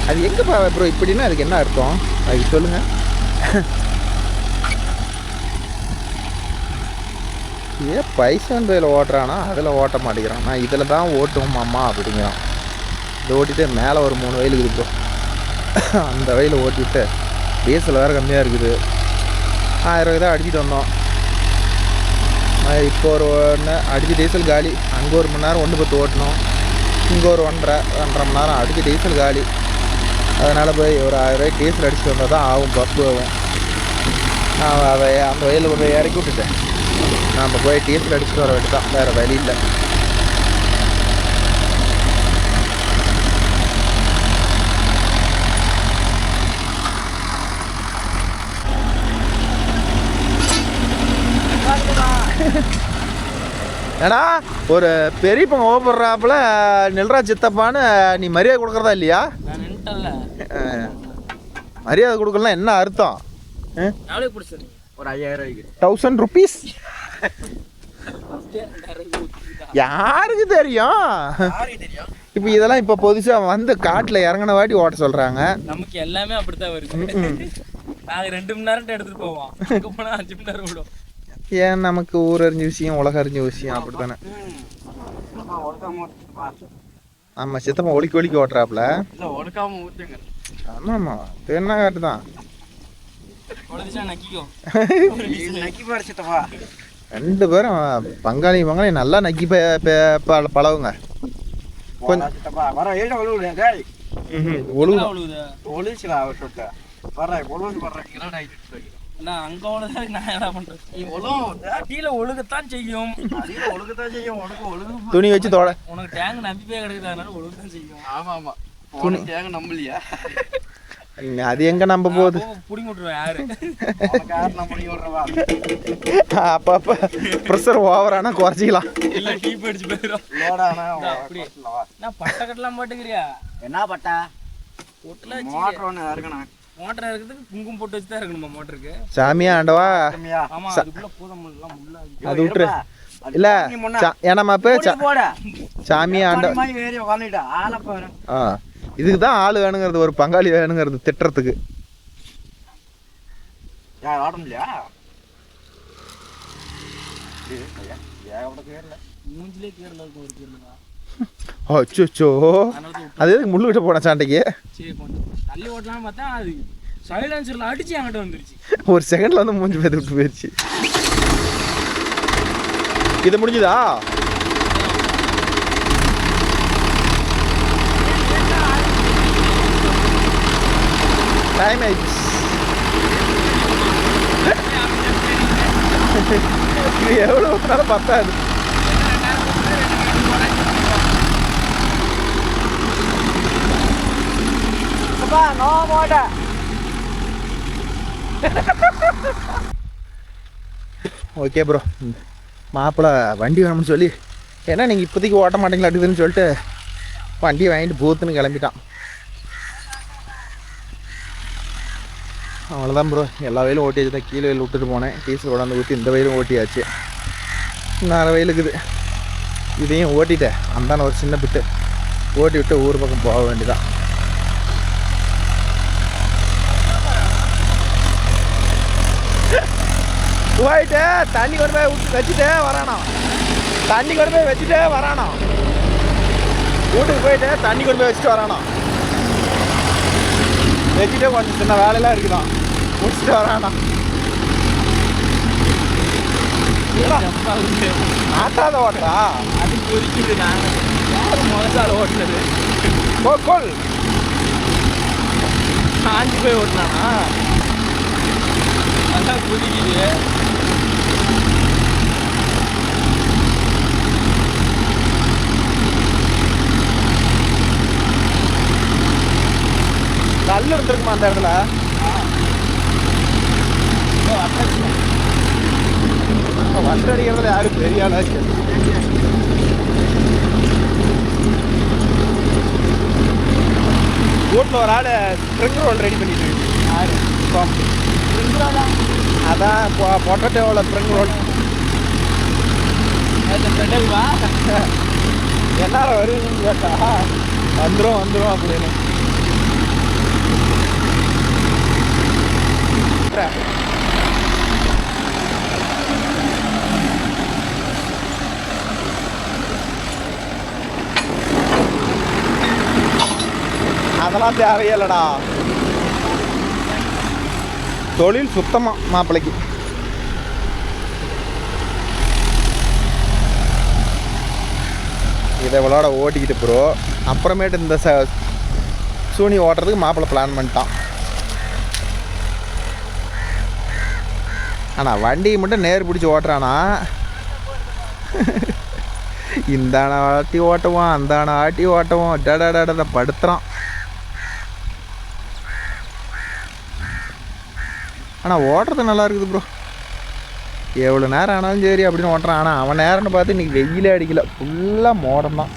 அது எங்கேப்பா ப்ரோ இப்படின்னா அதுக்கு என்ன அர்த்தம் அதுக்கு சொல்லுங்கள். ஏன் பைசன் பேயில் ஓட்டுறானா அதில் ஓட்ட மாட்டேங்கிறான். நான் இதில் தான் ஓட்டுவோம் அம்மா அப்படிங்கிறான். இதை ஓட்டிட்டு மேலே ஒரு 3 வயல் இருக்குது ப்ரோ. அந்த வயலில் ஓட்டிவிட்டு டீசல் வேறு கம்மியாக இருக்குது. 1000 தான் அடிச்சுட்டு வந்தோம். இப்போ ஒரு அடிச்சு டீசல் காலி. அங்கே ஒரு மணி நேரம் 1:10 ஓட்டணும். இங்கே ஒரு 1.5 மணி நேரம் அடிச்சு டீசல் காலி. அதனால் போய் ஒரு 1000 ரூபாய்க்கு டீசல் அடிச்சுட்டு வந்தால் தான் ஆகும், பப்பு ஆகும். நான் அதை அந்த வயலில் கொண்டு போய் இறக்கி விட்டுட்டேன். நாம் போய் டீசல் அடிச்சுட்டு வர வேண்டியது தான், வேறு வழி இல்லை. ஏடா ஒரு பெரியப்பங்க ஓப்படுறாப்புல நெல்ரா சித்தப்பான்னு நீ மரியாதை கொடுக்குறதா இல்லையா? மரியாதை கொடுக்கலாம் என்ன அர்த்தம்? ஒரு 5000 1000 rupees யாருக்கு தெரியும்? இப்போ இதெல்லாம் இப்போ புதுசாக வந்து காட்டில் இறங்கின வாட்டி ஓட்ட சொல்கிறாங்க. நமக்கு எல்லாமே அப்படித்தான் வருது. நாங்கள் 2 மணி நேரம் எடுத்துகிட்டு போவோம், அங்கே போனால் 5 மணி நேரம் விடும். ஏன் நமக்கு ஊர் அறிஞ்ச விஷயம் உலக அறிஞ்ச விஷயம் அப்படி தானே. ஆமாம் சித்தப்பா ஒலிக்கு ஓட்டுறாப்புல. ஆமாம்மா தென்னா காட்டு தான். 2 பேரும் பங்காளி நல்லா நக்கி பழவுங்க. கொஞ்சம் துணி வச்சு தோட உனக்கு டேங்க் நம்பிப்பே கிடைக்குது, அதனால ஒழுங்குதான் செய்யும். ஆமா ஆமா துணி டேங்க் நம்பலையா? அது எங்க நம்ப போகுது? புடிங்கி விட்டுருவேன் யாரு அப்ப ப்ரெஷர் ஓவரானா குறைச்சிக்கலாம். இல்ல டீப் அடிச்சு போயிடும். பட்டை கட்டலாம் மாட்டேங்கிறியா? என்ன பட்டா மோட்டர் ஒன்று இருக்கணும். மோட்டர் இருக்கிறதுக்கு குங்குமம் போட்டு வச்சு தான் இருக்கணுமா மோட்டருக்கு? சாமியா ஆண்டவா. ஆமா அதுக்குள்ள பூதம் எல்லாம் முள்ள அது விட்டுரு. இல்ல ஏனாமாப்பு சாமியா ஆண்டவா. இதுக்கு தான் ஆள் வேணுங்கிறது, ஒரு பங்காளி வேணுங்கிறது திட்டுறதுக்கு. அச்சோ அது எதுக்கு முள்ளு விட்டு போன சாண்டைக்கு? தள்ளி ஓட்டலாம் பார்த்தா அது சைலன்சர்ல அடிச்சு என்கிட்ட வந்துருச்சு. ஒரு செகண்ட்ல வந்து மூஞ்சி பேத்து விட்டு போயிடுச்சு. இது முடிஞ்சுதா? டைம் ஆயிடுச்சு. எவ்வளோ ஊற்றினாலும் பத்தாது. ஓகே ப்ரோ, மாப்பிள்ளை வண்டி வேணும்னு சொல்லி, ஏன்னா நீங்கள் இப்போதைக்கு ஓட்ட மாட்டீங்களா அப்படிதுன்னு சொல்லிட்டு வண்டியை வாங்கிட்டு பூத்துன்னு கிளம்பிட்டான். அவ்வளோதான் ப்ரோ, எல்லா வயலும் ஓட்டியாச்சு தான். கீழே வயல் விட்டுட்டு போனேன், டீசல் கொண்டாந்து ஊற்றி இந்த வயலும் ஓட்டியாச்சு. இன்னும் 1/2 வயலுக்குது, இதையும் ஓட்டிட்டேன். அந்தான ஒரு சின்ன பிட்டு ஓட்டி விட்டு ஊர் பக்கம் போக வேண்டியதான். போயிட்டு தண்ணி கொண்டு போய் வச்சுட்டே வரானோ, தண்ணி கொண்டு போய் வச்சுட்டே வரானோ, வீட்டுக்கு போயிட்டு தண்ணி கொண்டு போய் வச்சுட்டு வரானோ, வச்சுட்டே கொஞ்சம் சின்ன வேலையெல்லாம் இருக்குதான் முடிச்சுட்டு வரானா. ஆட்டாத ஓட்டுறா அது கொதிக்குது. யாரு முதலால ஓட்டுனது? கோல் காஞ்சி போய் ஓட்டினானா? அதான் கொதிக்குது. கல் இருந்திருக்குமா அந்த இடத்துல? வண்டி அடிக்கிறதுல யாரும் பெரிய ஆளாச்சு. வீட்டில் ஒரு ஆள் ஸ்ப்ரிங் ரோல் ரெடி பண்ணிட்டு அதான் பொட்டேட்டோவில் ஸ்ப்ரிங் ரோல் என்னால வருவீங்கன்னு கேட்டா வந்துடும் அப்படின்னு. ஓட்டுறேன். அதெல்லாம் தேவையில்லடா. தொழில் சுத்தமாக மாப்பிள்ளைக்கு. இதை விளாட ஓட்டிக்கிட்டு ப்ரோ. அப்புறமேட்டு இந்த சூனி ஓட்டுறதுக்கு மாப்பிள்ளை பிளான் பண்ணிட்டான். ஆனால் வண்டியை மட்டும் நேர் பிடிச்சி ஓட்டுறானா, இந்தான ஆட்டி ஓட்டுவான், அந்தான ஆட்டி ஓட்டுவான், டட படுத்துறான். ஆனால் ஓட்டுறது நல்லா இருக்குது ப்ரோ. எவ்வளோ நேரம் ஆனாலும் சரி அப்படின்னு ஓட்டுறான். ஆனால் அவன் நேரம்னு பார்த்து இன்றைக்கி வெயிலே அடிக்கலை, ஃபுல்லாக மோடம் தான்.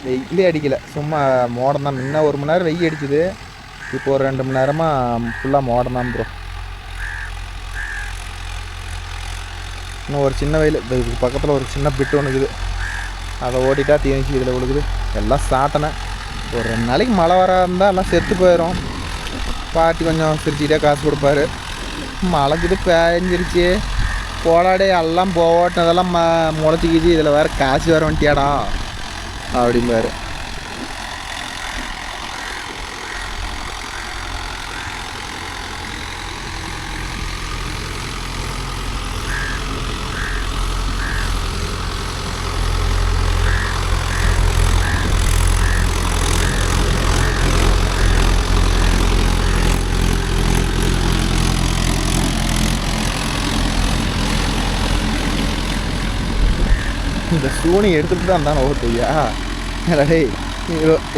வெயிலே அடிக்கலை, சும்மா மோடம் தான். முன்ன 1 மணி நேரம் வெயில் அடிச்சுது, இப்போ ஒரு 2 மணி நேரமாக ஃபுல்லாக மோடம் தான் ப்ரோ. இன்னும் ஒரு சின்ன வெயில், இதுக்கு பக்கத்தில் ஒரு சின்ன பிட்டு ஒன்று இருக்குது, அதை ஓட்டிட்டா தீனிச்சு இதில் விழுகுது. எல்லாம் சாட்டினேன். ஒரு 2 நாளைக்கு மழை வர இருந்தால் எல்லாம் செத்து போயிடும். பாட்டி கொஞ்சம் சிரிச்சுக்கிட்டே காசு கொடுப்பாரு. மழைக்குது பேஞ்சிருச்சு, போடாடே எல்லாம் போட்டதெல்லாம் முளைச்சிக்கிச்சு, இதில் வேறு காசு வேறு வந்துட்டியாடா அப்படிம்பாரு. இந்த சூனி எடுத்துகிட்டு தான் தானே ஓட்டுவியா? டேய்,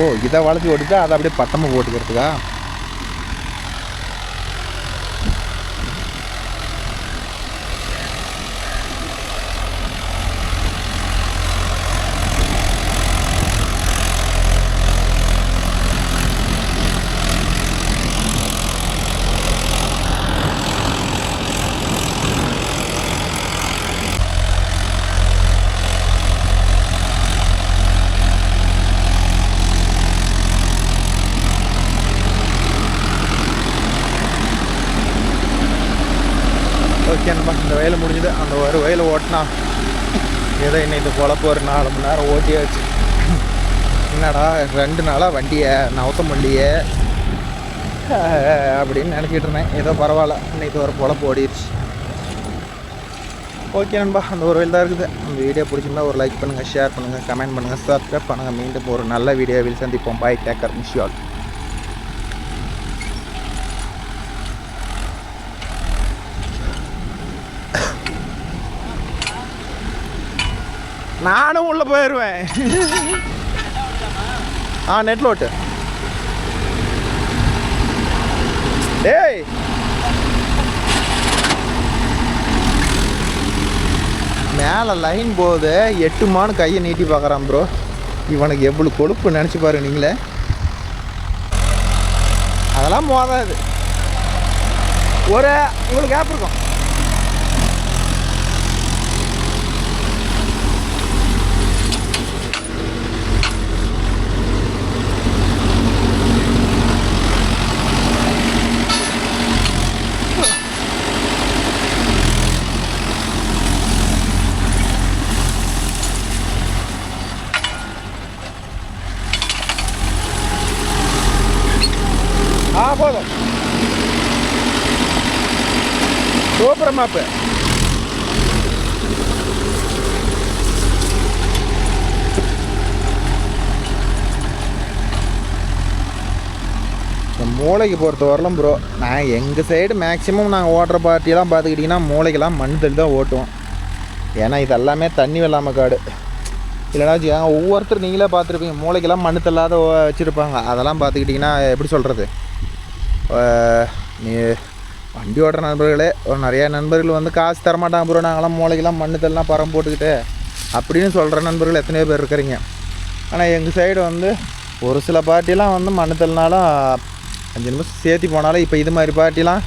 ஓ இதை வளர்த்தி ஓட்டுச்சா அதை அப்படியே பட்டமாக போட்டுக்கிறதுக்கா? ஓகே நண்பா, இந்த வயலை முடிஞ்சுது. அந்த ஒரு வயலை ஓட்டினா ஏதோ இன்னைக்கு பொழப்பு ஒரு 4 மணி நேரம் ஓட்டியாச்சு. என்னடா 2 நாளாக வண்டியை நவத்த முடியே அப்படின்னு நினச்சிட்டு இருந்தேன். ஏதோ பரவாயில்ல, இன்னைக்கு ஒரு பொழப்பு ஓடிடுச்சு. ஓகே நண்பா, அந்த ஒரு வயல் தான் இருக்குது. அந்த வீடியோ பிடிச்சிருந்தா ஒரு லைக் பண்ணுங்கள், ஷேர் பண்ணுங்கள், கமெண்ட் பண்ணுங்கள், சப்ஸ்கிரைப் பண்ணுங்கள். மீண்டும் ஒரு நல்ல வீடியோவில் சந்திப்போம். Bye, take care, miss you all. நானும் உள்ளே போயிடுவேன். நெட்டில் ஓட்டு. டேய் மேலே லைன் போகுது, 8 மானு கையை நீட்டி பார்க்குறான் ப்ரோ. இவனுக்கு எவ்வளோ கொழுப்பு நினச்சி பாரு நீங்களே. அதெல்லாம் மோதாது. ஒரு உங்களுக்கு கேப் இருக்கும். போதும், சூப்பர் மாப்பு. மூளைக்கு பொறுத்த வரலாம் ப்ரோ, நான் எங்கள் சைடு மேக்ஸிமம் நாங்கள் ஓட்டுற பார்ட்டியெல்லாம் பார்த்துக்கிட்டிங்கன்னா மூளைக்கெல்லாம் மண் தள்ளி தான் ஓட்டுவோம். ஏன்னா இது எல்லாமே தண்ணி வெள்ளாமல் காடு. இல்லைனா வச்சுக்காங்க, ஒவ்வொருத்தர் நீங்களே பார்த்துருப்பீங்க, மூளைக்கெல்லாம் மண் தள்ளாத வச்சுருப்பாங்க. அதெல்லாம் பார்த்துக்கிட்டிங்கன்னா எப்படி சொல்கிறது, நீ வண்டி ஓட்டுற நண்பர்களே நிறையா நண்பர்கள் வந்து காசு தரமாட்டாங்க ப்ரோ, நாங்களாம் மூளைக்கெல்லாம் மண் தள்ளலாம் பரம் போட்டுக்கிட்டு அப்படின்னு சொல்கிற நண்பர்கள் எத்தனையோ பேர் இருக்கிறீங்க. ஆனால் எங்கள் சைடு வந்து ஒரு சில பார்ட்டிலாம் வந்து மண் தள்ளினாலும் 5 நிமிஷம் சேர்த்தி போனாலும், இப்போ இது மாதிரி பார்ட்டிலாம்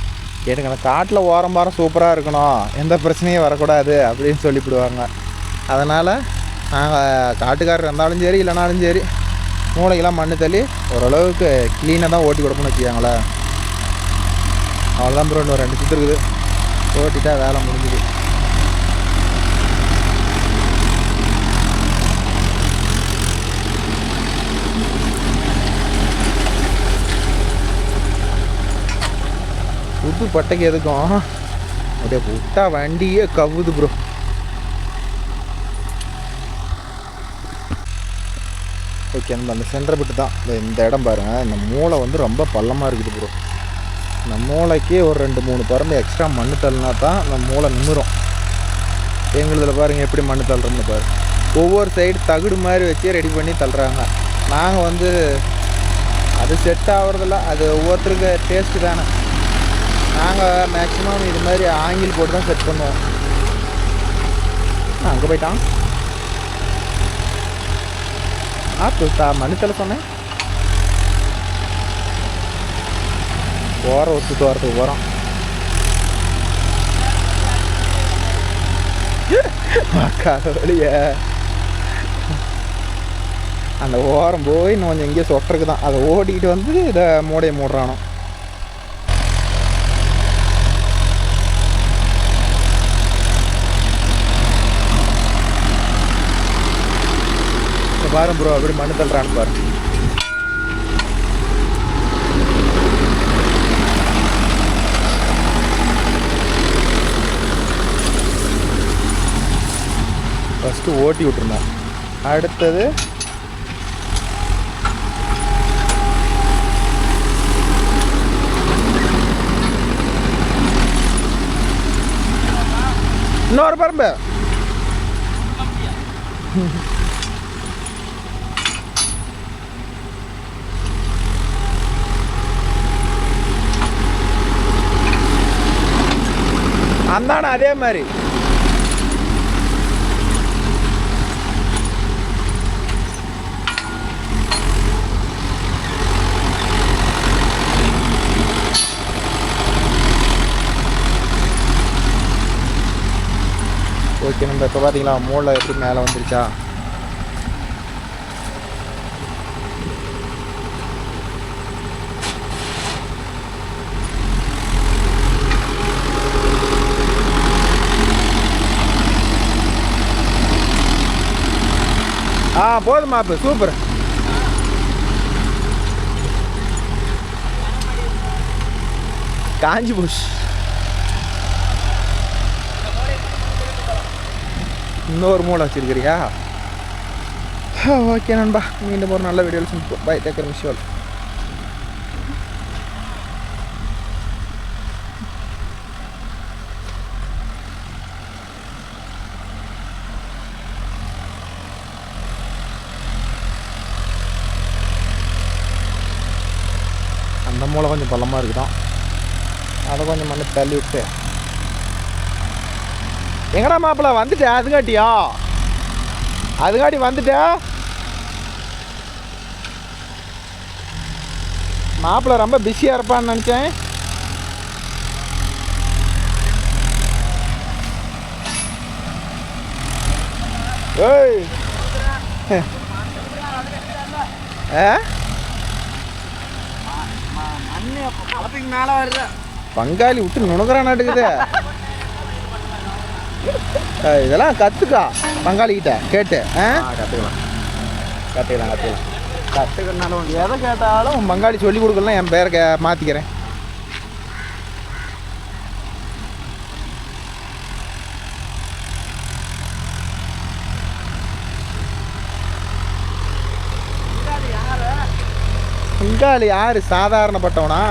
எனக்கு அந்த காட்டில் ஓரம் பாரம் சூப்பராக இருக்கணும், எந்த பிரச்சனையும் வரக்கூடாது அப்படின்னு சொல்லிவிடுவாங்க. அதனால் நாங்கள் காட்டுக்காரர் இருந்தாலும் சரி இல்லைனாலும் சரி மூளைக்கெல்லாம் மண் தள்ளி ஓரளவுக்கு க்ளீனாக தான் ஓட்டி கொடுப்போம்னு வச்சுக்காங்களேன். அவ்வளோதான் ப்ரோ, இன்னும் 2 சுற்று இருக்குது, ஓட்டிட்டா வேலை முடிஞ்சுது. புது பட்டைக்கு எதுக்கும் அப்படியே விட்டா வண்டியே கவுது ப்ரோ. ஓகே, நம்ம அந்த சென்டரை விட்டு தான் இந்த இடம் பாருங்கள். இந்த மூளை வந்து ரொம்ப பள்ளமாக இருக்குது ப்ரோ. இந்த மூளைக்கே ஒரு 2-3 பரம்பு எக்ஸ்ட்ரா மண் தள்ளினா தான் இந்த மூளை நிமிரும். எங்களுதில் பாருங்கள் எப்படி மண் தள்ளுறோம்னு பாரு. ஒவ்வொரு சைடு தகுடு மாதிரி வச்சு ரெடி பண்ணி தள்ளுறாங்க. நாங்கள் வந்து அது செட் ஆகிறதில்ல, அது ஒவ்வொருத்தருக்கு டேஸ்ட்டு தானே. நாங்கள் மேக்ஸிமம் இது மாதிரி ஆங்கில் போட்டு தான் செட் பண்ணுவோம். அங்கே போயிட்டான். மனுத்தலை சொன்னேன் போகிற ஒத்துட்டு வரத்துக்கு போகிறோம். கடவுளிய அந்த ஓரம் போய் இன்னும் கொஞ்சம் எங்கேயோ சொட்டுறதுக்கு தான், அதை ஓடிக்கிட்டு வந்து இதை மூடையை மூடுறானோ. பாருங்க ப்ரோ, அப்படி மண்ணு தள்ளுறான்னு பாருங்க. ஃபஸ்ட்டு ஓட்டி விட்டுருந்தேன், அடுத்தது இன்னொரு பரம்பு. அந்தான அதே மாதிரி ஓகே. நம்ம இப்போ பார்த்தீங்களா மூளை எப்படி மேலே வந்துருச்சா. போதுமா இப்போ சூப்பர். காஞ்சி போஷ். இன்னொரு மூளை வச்சிருக்கிறியா? ஓகே நண்பா, மீண்டும் ஒரு நல்ல வீடியோவில் சந்திப்போம். Bye, take care, miss you all. அந்த மூளை கொஞ்சம் பள்ளமாக இருக்குதான், அதை கொஞ்சம் மண்ணு தள்ளி விட்டு. எங்கடா மாப்பிள்ள வந்துட்ட? அதுங்காட்டியா? அதுங்காட்டி வந்துட்ட மாப்பிள்ள? ரொம்ப பிஸியாக இருப்பான்னு நினச்சேன். ஏய் பங்காளி விட்டு நுணுக்குறான் நாட்டுக்குது. இதெல்லாம் கற்றுக்கா பங்காளிக்கிட்ட கேட்டு. கற்றுக்கனாலும் எதை கேட்டாலும் பங்காளி சொல்லி கொடுக்கலாம். என் பேரை மாற்றிக்கிறேன். பங்காளி யார்? சாதாரணப்பட்டவனா?